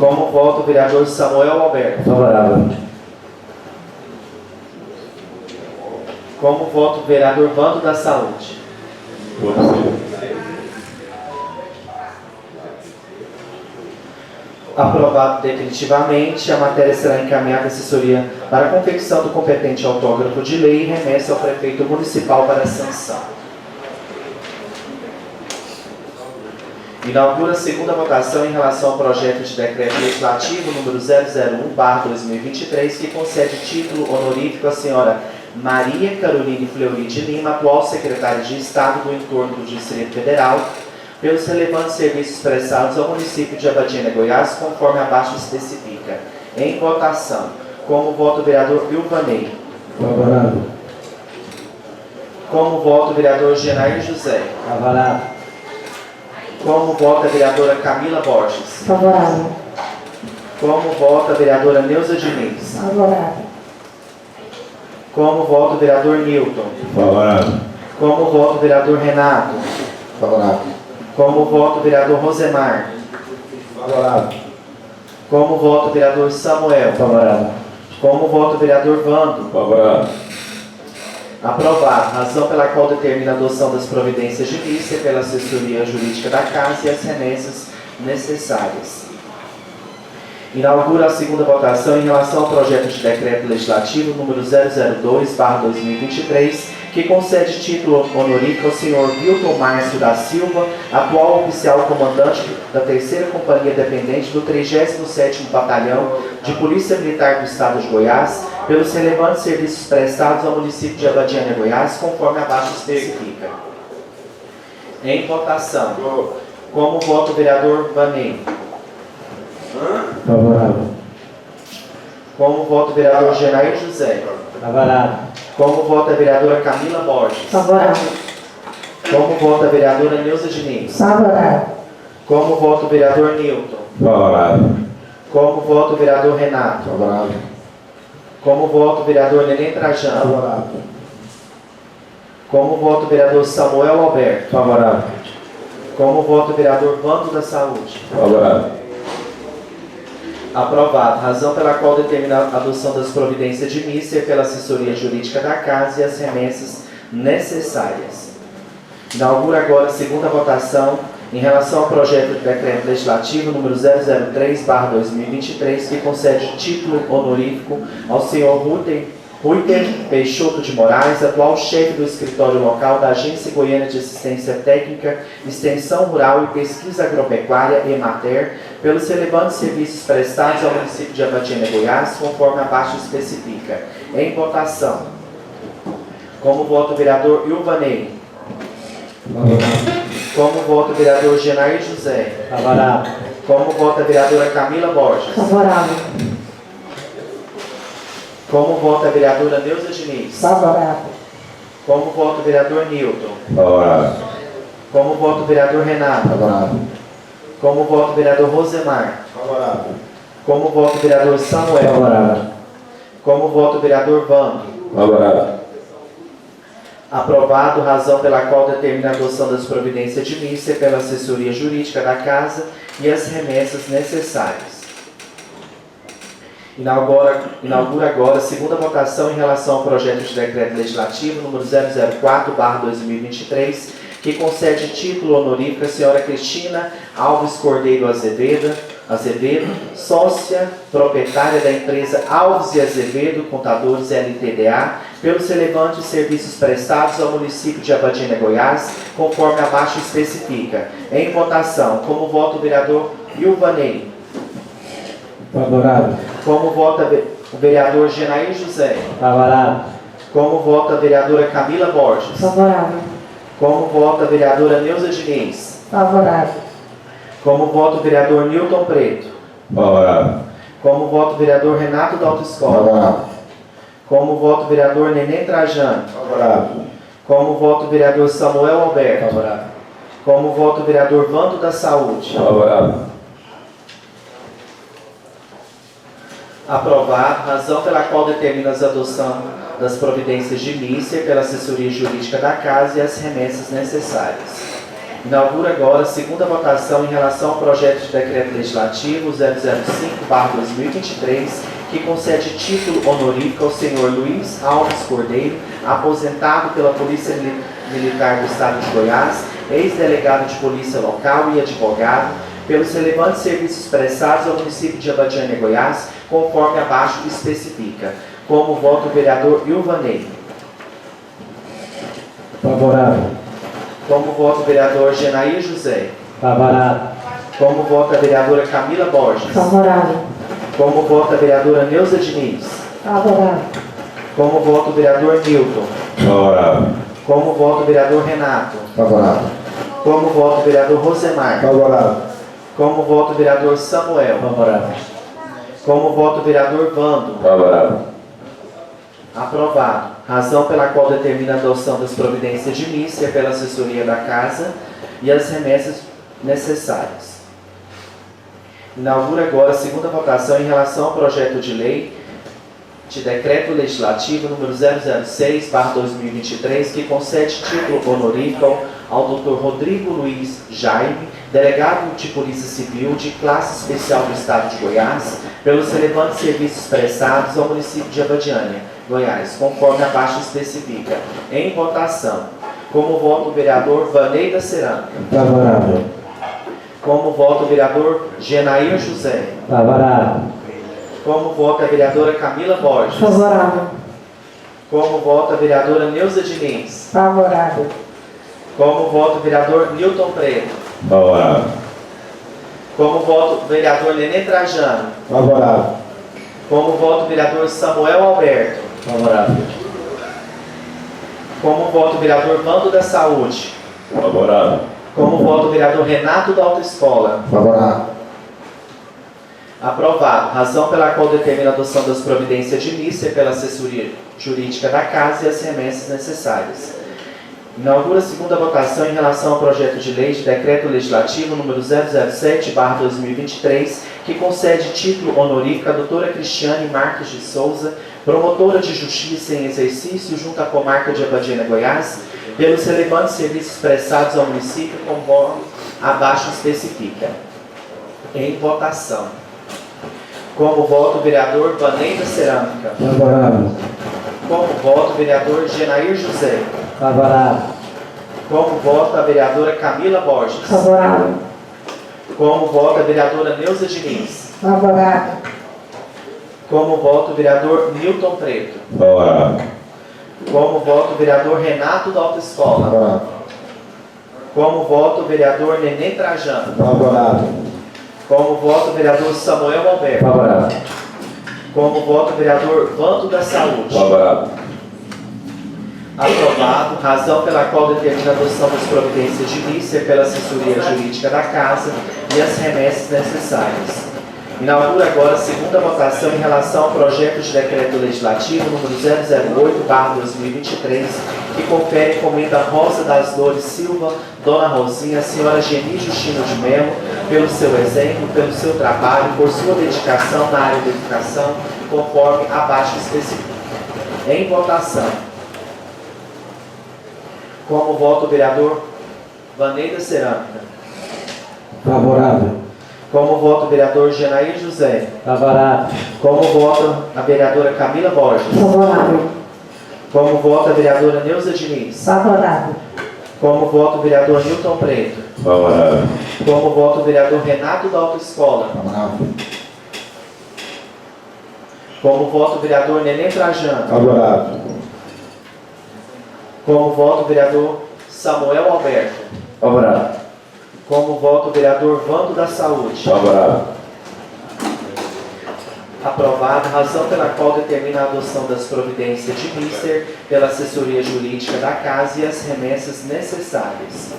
Como vota o vereador Samuel Alberto? Favorável. Como vota o vereador Vando da Saúde? Voto sim. Aprovado definitivamente, a matéria será encaminhada à assessoria para a confecção do competente autógrafo de lei e remessa ao prefeito municipal para sanção. Inaugura a segunda votação em relação ao projeto de decreto legislativo número 001/2023, que concede título honorífico à senhora Maria Caroline Fleury de Lima, atual secretária de Estado do entorno do Distrito Federal, pelos relevantes serviços prestados ao município de Abadiânia, Goiás, conforme abaixo especifica. Em votação. Como vota o vereador Vilvanei? Favorável. Como vota o vereador Genair José? Favorável. Como vota a vereadora Camila Borges? Favorável. Como vota a vereadora Neuza Diniz? Favorável. Como vota o vereador Newton? Favorável. Como vota o vereador Renato? Favorável. Como vota o vereador Rosemar? Favorável. Como vota o vereador Samuel? Favorável. Como vota o vereador Vando? Favorável. Aprovado. Razão pela qual determina a adoção das providências de vista pela assessoria jurídica da Casa e as remessas necessárias. Inaugura a segunda votação em relação ao projeto de decreto legislativo número 002/2023, que concede título honorífico ao senhor Wilton Márcio da Silva, atual oficial comandante da 3ª Companhia Dependente do 37º Batalhão de Polícia Militar do Estado de Goiás, pelos relevantes serviços prestados ao município de Abadiânia, Goiás, conforme abaixo especifica. Em votação. Como vota o vereador Vanei? Favorável. Como vota o vereador Genair José? Favorável. Como vota a vereadora Camila Borges? Favorável. Como vota a vereadora Neuza Diniz? Favorável. Como vota o vereador Newton? Favorável. Como vota o vereador Renato? Favorável. Como vota o vereador Nenê Trajano? Favorável. Como vota o vereador Samuel Alberto? Favorável. Como vota o vereador Vando da Saúde? Favorável. Aprovado. Razão pela qual determina a adoção das providências de mísser pela assessoria jurídica da Casa e as remessas necessárias. Inaugura agora a segunda votação em relação ao projeto de decreto legislativo número 003/2023, que concede título honorífico ao senhor Ruiter Peixoto de Moraes, atual chefe do escritório local da Agência Goiana de Assistência Técnica, Extensão Rural e Pesquisa Agropecuária, EMATER, pelos relevantes serviços prestados ao município de Abadiânia, Goiás, conforme abaixo especifica. Em votação. Como vota o vereador Ilvanei? Como vota o vereador Genair José? Favorável. Como vota a vereadora Camila Borges? Favorável. Como vota a vereadora Neuza Diniz? Favorável. Como vota o vereador Newton? Favorável. Como vota o vereador Renato? Favorável. Como vota o vereador Rosemar? Favorável. Como vota o vereador Samuel? Favorável. Como vota o vereador Vando? Favorável. Aprovado, razão pela qual determina a adoção das providências de mísser pela assessoria jurídica da Casa e as remessas necessárias. Inaugura agora a segunda votação em relação ao projeto de decreto legislativo número 004/2023, que concede título honorífico à senhora Cristina Alves Cordeiro Azevedo, sócia proprietária da empresa Alves e Azevedo, Contadores LTDA, pelos relevantes serviços prestados ao município de Abadiânia, Goiás, conforme abaixo especifica. Em votação, como vota o vereador Ilvanei? Favorável. Como vota o vereador Genair José? Favorável. Como vota a vereadora Camila Borges? Favorável. Como vota a vereadora Neuza Diniz? Favorável. Como vota o vereador Newton Preto? Favorável. Como vota o vereador Renato da Autoescola? Favorável. Como vota o vereador Nenê Trajano? Favorável. Como vota o vereador Samuel Alberto? Favorável. Como vota o vereador Vando da Saúde? Favorável. Aprovado, razão pela qual determina a adoção das providências de início pela assessoria jurídica da Casa e as remessas necessárias. Inaugura agora a segunda votação em relação ao projeto de decreto legislativo 005/2023, que concede título honorífico ao senhor Luiz Alves Cordeiro, aposentado pela Polícia Militar do Estado de Goiás, ex-delegado de polícia local e advogado, pelos relevantes serviços prestados ao município de Abadiânia, Goiás, conforme abaixo especifica. Como vota o vereador Ilvanei? Favorável. Como vota o vereador Genair José? Favorável. Como vota a vereadora Camila Borges? Favorável. Como vota a vereadora Neuza Diniz? Favorável. Como vota o vereador Newton? Favorável. Como vota o vereador Renato? Favorável. Como vota o vereador Rosemar? Favorável. Como vota o vereador Samuel? Favorável. Como vota o vereador Vando? Favorável. Aprovado. Razão pela qual determina a adoção das providências de início pela assessoria da Casa e as remessas necessárias. Inaugura agora a segunda votação em relação ao projeto de lei de decreto legislativo número 006/2023, que concede título honorífico ao Dr. Rodrigo Luiz Jaime, delegado de Polícia Civil de classe especial do Estado de Goiás, pelos relevantes serviços prestados ao município de Abadiânia, Goiás, conforme abaixo especifica. Em votação, como vota o vereador Vanei da Cerâmica? Favorável. Como vota o vereador Genair José? Favorável. Como vota a vereadora Camila Borges? Favorável. Como vota a vereadora Neuza Diniz? Favorável. Como vota o vereador Newton Preto? Favorável. Como vota o vereador Nenê Trajano? Favorável. Como vota o vereador Samuel Alberto? Favorável. Como vota o vereador Vando da Saúde? Favorável. Como vota o vereador Renato da Autoescola? Favorável. Aprovado. Razão pela qual determina a adoção das providências de início pela assessoria jurídica da Casa e as remessas necessárias. Inaugura a segunda votação em relação ao projeto de lei de decreto legislativo número 007/2023, que concede título honorífico à doutora Cristiane Marques de Souza, promotora de justiça em exercício junto à comarca de Abadiânia, Goiás, pelos relevantes serviços prestados ao município, conforme abaixo especifica. Em votação. Como vota o vereador Vanei da Cerâmica? Favorável. Como vota o vereador Genair José? Favorável. Como vota a vereadora Camila Borges? Favorável. Como vota a vereadora Neuza Diniz? Favorável. Como vota o vereador Newton Preto? Favorável. Como vota o vereador Renato da Autoescola? Favorável. Como vota o vereador Nenê Trajano? Favorável. Como vota o vereador Samuel Alberto? Favorável. Como vota o vereador Vando da Saúde? Favorável. Aprovado. Razão pela qual determina a adoção das providências de início pela assessoria jurídica da Casa e as remessas necessárias. Inaugura agora a segunda votação em relação ao projeto de decreto legislativo número 008/2023, que confere encomenda Rosa das Dores Silva, Dona Rosinha, Senhora Geni Justino de Mello, pelo seu exemplo, pelo seu trabalho, por sua dedicação na área da educação, conforme abaixo especifica. Em votação. Como vota o vereador Vanei da Cerâmica? Favorável. Como vota o vereador Genair José? Favorável. Como vota a vereadora Camila Borges? Favorável. Como vota a vereadora Neuza Diniz? Favorável. Como voto o vereador Newton Preto. Favorável. Como voto o vereador Renato da Autoescola. Favorável. Como voto o vereador Neném Trajano. Favorável. Como voto o vereador Samuel Alberto. Favorável. Como voto o vereador Vando da Saúde. Favorável. Aprovado, razão pela qual determina a adoção das providências de mister pela assessoria jurídica da Casa e as remessas necessárias.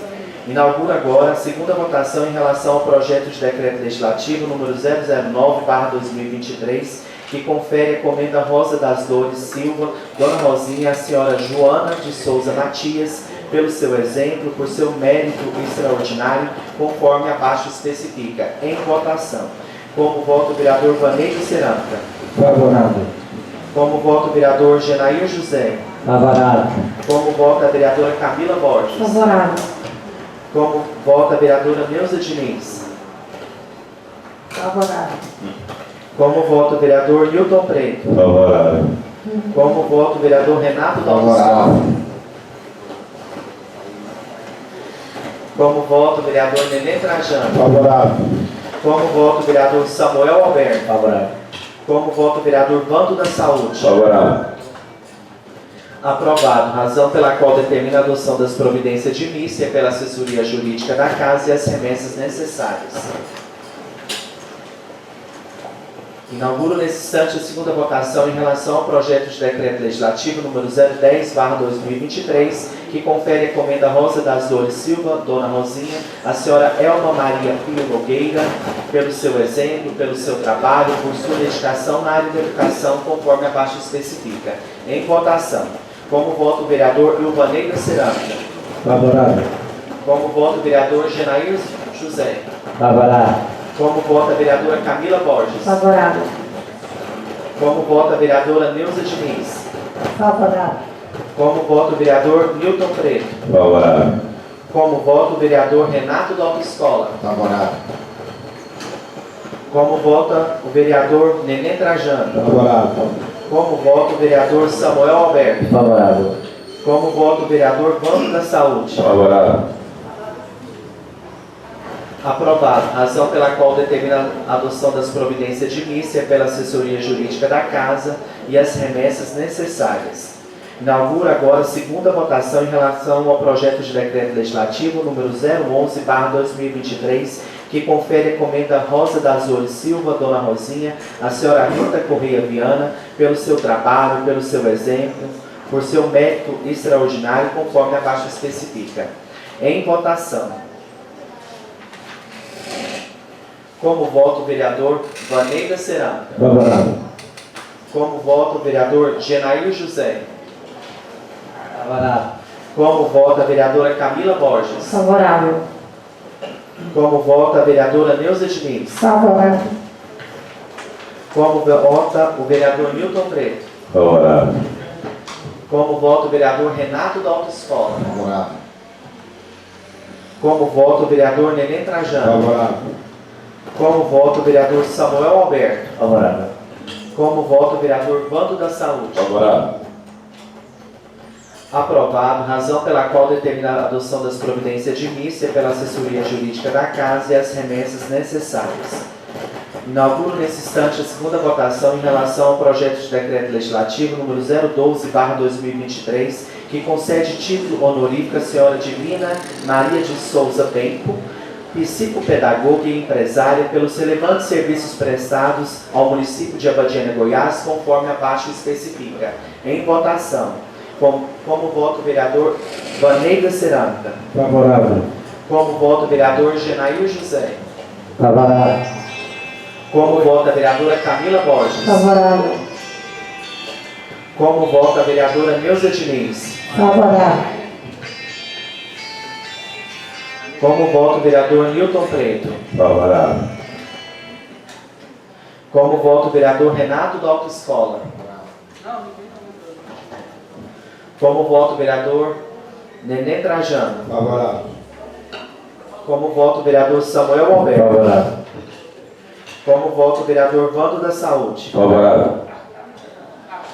Inaugura agora a segunda votação em relação ao projeto de decreto legislativo número 009/2023, que confere a comenda Rosa das Dores Silva, Dona Rosinha, à senhora Joana de Souza Matias, pelo seu exemplo, por seu mérito extraordinário, conforme abaixo especifica. Em votação. Como voto o vereador Vaneide Cerâmica. Favorável. Como voto o vereador Genair José. Favorável. Como vota a vereadora Camila Borges. Favorável. Como vota a vereadora Neuza Diniz. Favorável. Como vota o vereador Newton Preto. Favorável. Como vota o vereador Renato da Autoescola. Como vota o vereador Neném Trajano. Favorável. Como vota o vereador Samuel Alberto. Favorável. Como vota o vereador Vando da Saúde. Favorável. Aprovado, razão pela qual determina a adoção das providências de mícia pela assessoria jurídica da Casa e as remessas necessárias. Inauguro nesse instante a segunda votação em relação ao projeto de decreto legislativo número 010/2023, que confere a comenda Rosa das Dores Silva, Dona Rosinha, à senhora Elma Maria Filho Nogueira, pelo seu exemplo, pelo seu trabalho, por sua dedicação na área da educação, conforme abaixo especifica. Em votação. Como voto o vereador Ilvaneida Cerâmica. Favorável. Como voto o vereador Genair José. Favorável. Como vota a vereadora Camila Borges. Favorável. Como vota a vereadora Neuza Diniz. Favorável. Como vota o vereador Newton Preto. Favorável. Como vota o vereador Renato da Autoescola. Favorável. Como vota o vereador Neném Trajano. Favorável. Como vota o vereador Samuel Alberto. Favorável. Como vota o vereador Vando da Saúde. Favorável. Aprovado. Razão pela qual determina a adoção das providências de mícia pela assessoria jurídica da Casa e as remessas necessárias. Inaugura agora a segunda votação em relação ao projeto de decreto legislativo número 011/2023, que confere a comenda Rosa das Dores Silva, Dona Rosinha, à senhora Rita Correia Viana, pelo seu trabalho, pelo seu exemplo, por seu mérito extraordinário, conforme abaixo especifica. Em votação. Como voto o vereador Vaneida Cerâmica. Favorável. Como voto o vereador Genair José. Favorável. Como vota a vereadora Camila Borges. Favorável. Como vota a vereadora Neuza Diniz. Favorável. Como vota o vereador Newton Preto. Favorável. Como vota o vereador Renato da Autoescola. Favorável. Como vota o vereador Neném Trajano. Favorável. Como vota o vereador Samuel Alberto. Favorável. Como vota o vereador Vando da Saúde. Favorável. Aprovado, razão pela qual determina a adoção das providências de mícia pela assessoria jurídica da Casa e as remessas necessárias. Inauguro nesse instante a segunda votação em relação ao projeto de decreto legislativo número 012/2023, que concede título honorífico à senhora Divina Maria de Souza Tempo, psicopedagoga e empresária, pelos relevantes serviços prestados ao município de Abadiânia, Goiás, conforme abaixo especifica. Em votação. Como vota o vereador Vaneida Cerâmica. Favorável. Como vota o vereador Genair José. Favorável. Como vota a vereadora Camila Borges. Favorável. Como vota a vereadora Neuza Diniz. Favorável. Como vota o vereador Newton Preto. Favorável. Como vota o vereador Renato da Autoescola. Como vota o vereador Neném Trajano. Favorável. Como vota o vereador Samuel Alberto. Favorável. Como vota o vereador Vando da Saúde. Favorável.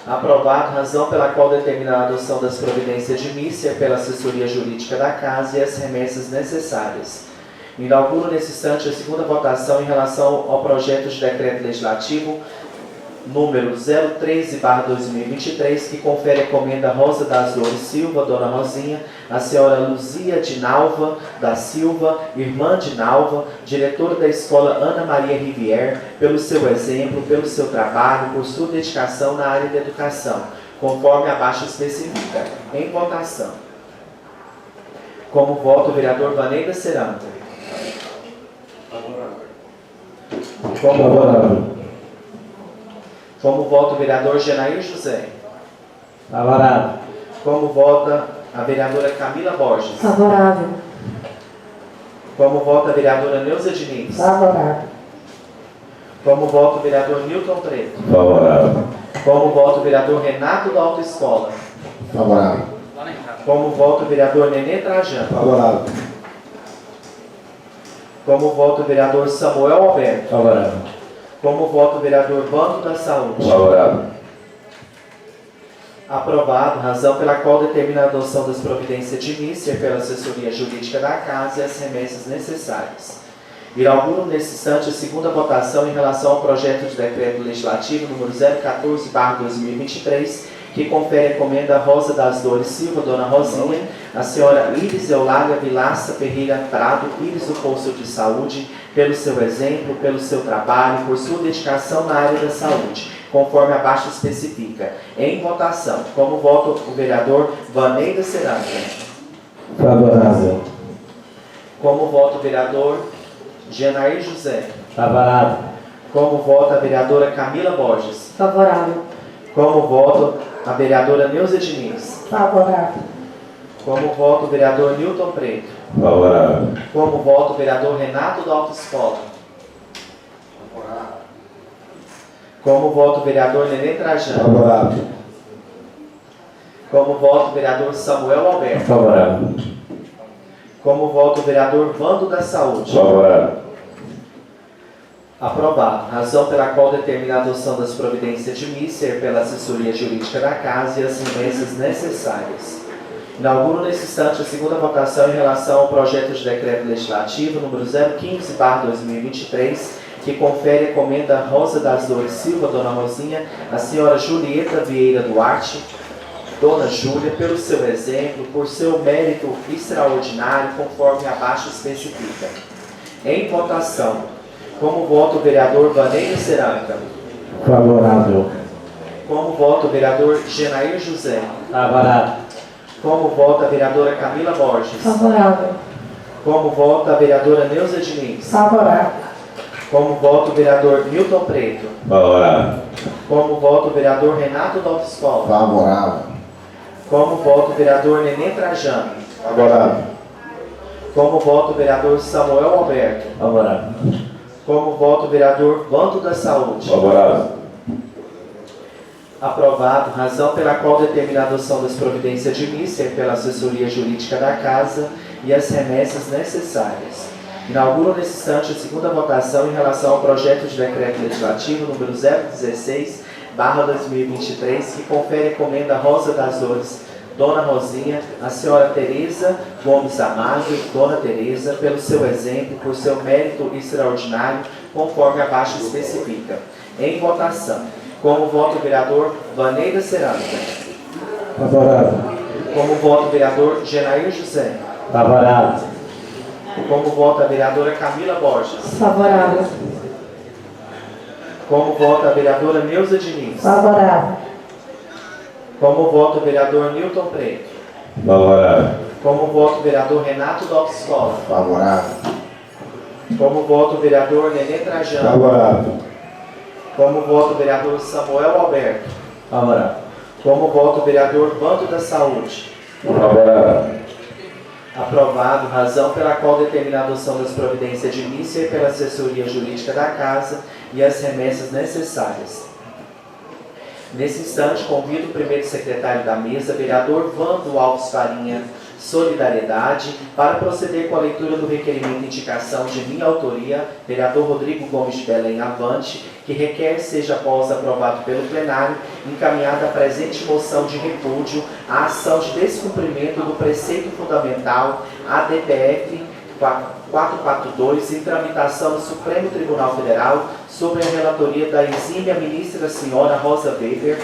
Aprovado, razão pela qual determinar a adoção das providências de mícia pela assessoria jurídica da Casa e as remessas necessárias. Inauguro nesse instante a segunda votação em relação ao projeto de decreto legislativo número 013/2023, que confere a comenda Rosa das Dores Silva, Dona Rosinha, a senhora Luzia de Nalva da Silva, irmã de Nalva, diretora da escola Ana Maria Rivière, pelo seu exemplo, pelo seu trabalho, por sua dedicação na área da educação, conforme abaixo especifica. Em votação. Como voto, o vereador Vaneida Cerâmica. Como vota o vereador Genair José? Favorável. Como vota a vereadora Camila Borges? Favorável. Como vota a vereadora Neuza Diniz? Favorável. Como vota o vereador Newton Preto? Favorável. Como vota o vereador Renato da Autoescola? Favorável. Como vota o vereador Nenê Trajano? Favorável. Como vota o vereador Samuel Alberto? Favorável. Como vota o vereador Bando da Saúde? Favorável. Aprovado, razão pela qual determina a adoção das providências de mícia pela assessoria jurídica da Casa e as remessas necessárias. Inauguro nesse instante a segunda votação em relação ao projeto de decreto legislativo número 014/2023, que confere a comenda Rosa das Dores Silva, Dona Rosinha, a senhora Iris Eulália Vilaça Ferreira Prado, Iris do Posto de Saúde, pelo seu exemplo, pelo seu trabalho, por sua dedicação na área da saúde, conforme abaixo especifica. Em votação, como vota o vereador Vaneida Cerâmica? Favorável. Como vota o vereador Genair José? Favorável. Como vota a vereadora Camila Borges? Favorável. Como vota a vereadora Neuza Diniz? Favorável. Como vota o vereador Newton Preto? Favorável. Como vota o vereador Renato da Autoescola? Como vota o vereador Nenê Trajano? Favorável. Como vota o vereador Samuel Alberto? Favorável. Como vota o vereador Vando da Saúde? Favorável. Aprovado. Razão pela qual determina a adoção das providências de mícia pela assessoria jurídica da Casa e as remessas necessárias. Inauguro nesse instante a segunda votação em relação ao projeto de decreto legislativo número 015/2023, que confere a comenda Rosa das Dores Silva, Dona Rosinha, a senhora Julieta Vieira Duarte, Dona Júlia, pelo seu exemplo, por seu mérito extraordinário, conforme abaixo especifica. Em votação. Como vota o vereador Vaneida Cerâmica? Favorável. Como vota o vereador Genair José? Favorável. Como vota a vereadora Camila Borges? Favorável. Como vota a vereadora Neuza Diniz? Favorável. Como vota o vereador Newton Preto? Favorável. Como vota o vereador Renato da Autoescola? Favorável. Como vota o vereador Nenê Trajano? Favorável. Como vota o vereador Samuel Alberto? Favorável. Como vota o vereador Vando da Saúde? Favorável. Aprovado, razão pela qual determina a adoção das providências de mícia pela assessoria jurídica da Casa e as remessas necessárias. Inauguro nesse instante a segunda votação em relação ao projeto de decreto legislativo número 016/2023, que confere a comenda Rosa das Dores, Dona Rosinha, a senhora Tereza Gomes Amado, Dona Tereza, pelo seu exemplo, por seu mérito extraordinário, conforme abaixo especifica. Em votação. Como vota o vereador Vaneida Cerâmica? Favorável. Como vota o vereador Genair José? Favorável. Como vota a vereadora Camila Borges? Favorável. Como vota a vereadora Neuza Diniz? Favorável. Como vota o vereador Newton Preto? Favorável. Como vota o vereador Renato da Autoescola? Favorável. Como vota o vereador Nenê Trajano? Favorável. Como vota o vereador Samuel Alberto? Favorável. Como vota o vereador Bando da Saúde? Favorável. Aprovado, razão pela qual determina a adoção das providências de mícia pela assessoria jurídica da Casa e as remessas necessárias. Nesse instante, convido o primeiro secretário da mesa, vereador Vando Alves Farinha Solidariedade, para proceder com a leitura do requerimento de indicação de minha autoria, vereador Rodrigo Gomes de Belém Avante, que requer seja após aprovado pelo plenário, encaminhada a presente moção de repúdio à ação de descumprimento do preceito fundamental ADPF 442 em tramitação no Supremo Tribunal Federal sobre a relatoria da exímia ministra senhora Rosa Weber,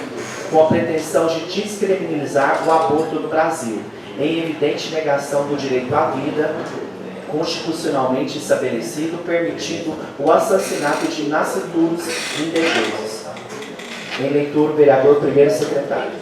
com a pretensão de descriminalizar o aborto no Brasil, em evidente negação do direito à vida constitucionalmente estabelecido, permitindo o assassinato de nascituros indefesos. Em leitura, o vereador primeiro secretário.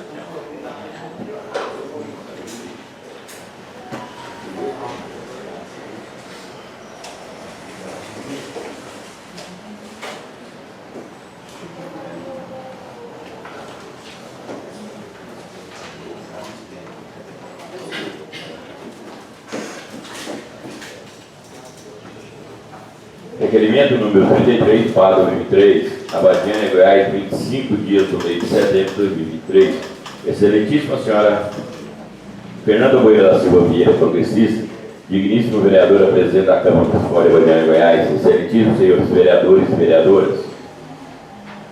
Requerimento número 33, para 2023, Abadiânia, Goiás, 25 dias do mês de setembro de 2023. Excelentíssima senhora Fernanda Moreira da Silva Vieira, progressista, digníssimo vereadora presidente da Câmara Municipal de Abadiânia, Goiás, excelentíssimos senhores vereadores e vereadoras.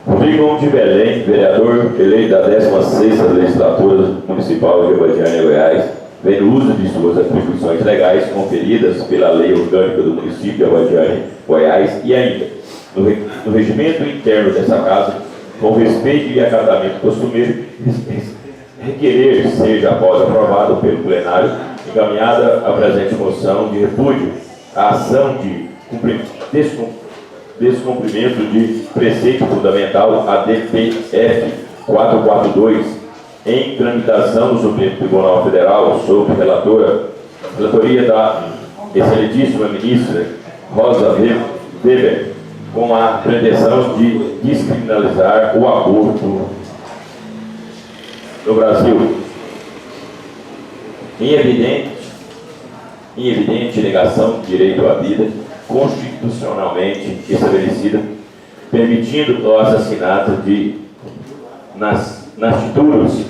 Rodrigo Gomes de Belém, vereador eleito da 16ª Legislatura Municipal de Abadiânia, Goiás, vem no uso de suas atribuições legais conferidas pela Lei Orgânica do Município de Abadiânia, Goiás, e ainda, no regimento interno dessa casa, com respeito e acatamento costumeiro, requerer seja, após aprovado pelo plenário, encaminhada a presente moção de repúdio à ação de descumprimento de preceito fundamental ADPF 442, em tramitação no Supremo Tribunal Federal, sob relatoria da excelentíssima ministra Rosa Weber, com a pretensão de descriminalizar o aborto no Brasil, em evidente negação de direito à vida constitucionalmente estabelecida, permitindo o assassinato de nascituros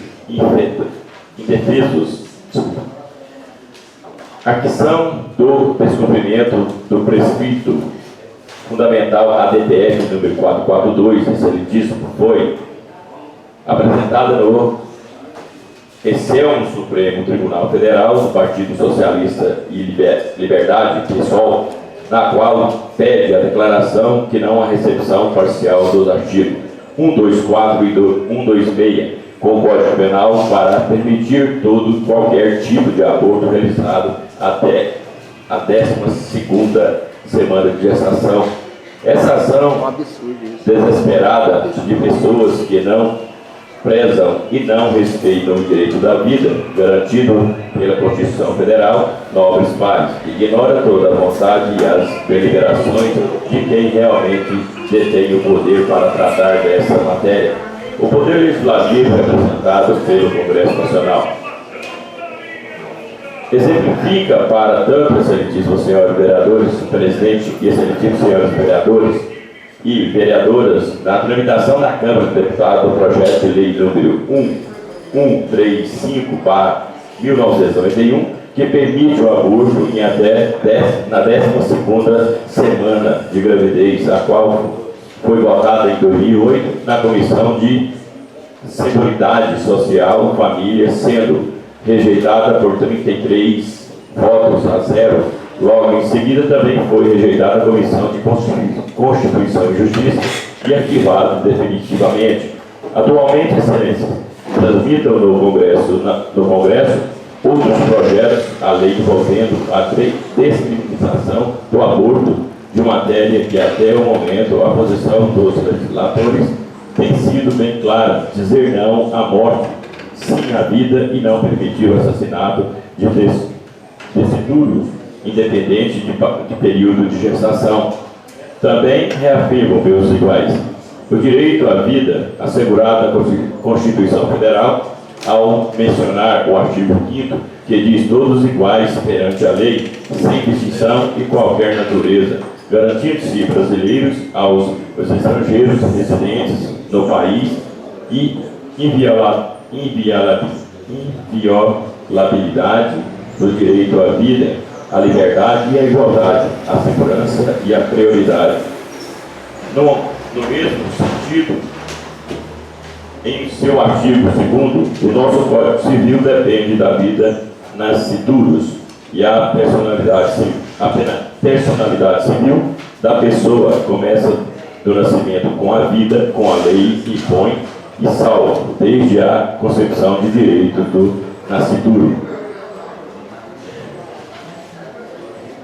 indefesos. A questão do descumprimento do preceito fundamental ADPF número 442, excelentíssimo, foi apresentada no Excelso Supremo Tribunal Federal do Partido Socialista e Liberdade, PSOL, na qual pede a declaração que não há recepção parcial dos artigos 124 e 126 com o Código Penal para permitir qualquer tipo de aborto realizado até a 12ª semana de gestação. Essa ação desesperada de pessoas que não prezam e não respeitam o direito da vida garantido pela Constituição Federal, nobres pais, ignora toda a vontade e as deliberações de quem realmente detém o poder para tratar dessa matéria. O Poder Legislativo é representado pelo Congresso Nacional. Exemplifica para tanto excelentíssimos senhores vereadores, presidente e excelentíssimos senhores vereadores e vereadoras, na tramitação da Câmara de Deputados do projeto de lei número 1135/1991, que permite o aborto na 12ª semana de gravidez, a qual foi votada em 2008 na Comissão de Seguridade Social e Família, sendo rejeitada por 33 votos a 0. Logo em seguida também foi rejeitada a Comissão de Constituição e Justiça e arquivada definitivamente. Atualmente, excelência, transmitam no Congresso outros projetos, a lei envolvendo a descriminalização do aborto, de matéria que até o momento a posição dos legisladores tem sido bem clara: dizer não à morte, sim à vida, e não permitir o assassinato de nascituros, independente de período de gestação. Também reafirmo, meus iguais, o direito à vida assegurado na Constituição Federal, ao mencionar o artigo 5º, que diz todos iguais perante a lei, sem distinção e qualquer natureza, garantindo-se brasileiros aos estrangeiros residentes no país e inviolabilidade do direito à vida, à liberdade e à igualdade, à segurança e à prioridade. No No mesmo sentido, em seu artigo 2º, o nosso Código Civil depende da vida nasciturus e a personalidade civil da pessoa começa do nascimento com a vida, com a lei, e põe e salva, desde a concepção de direitos do nascituro.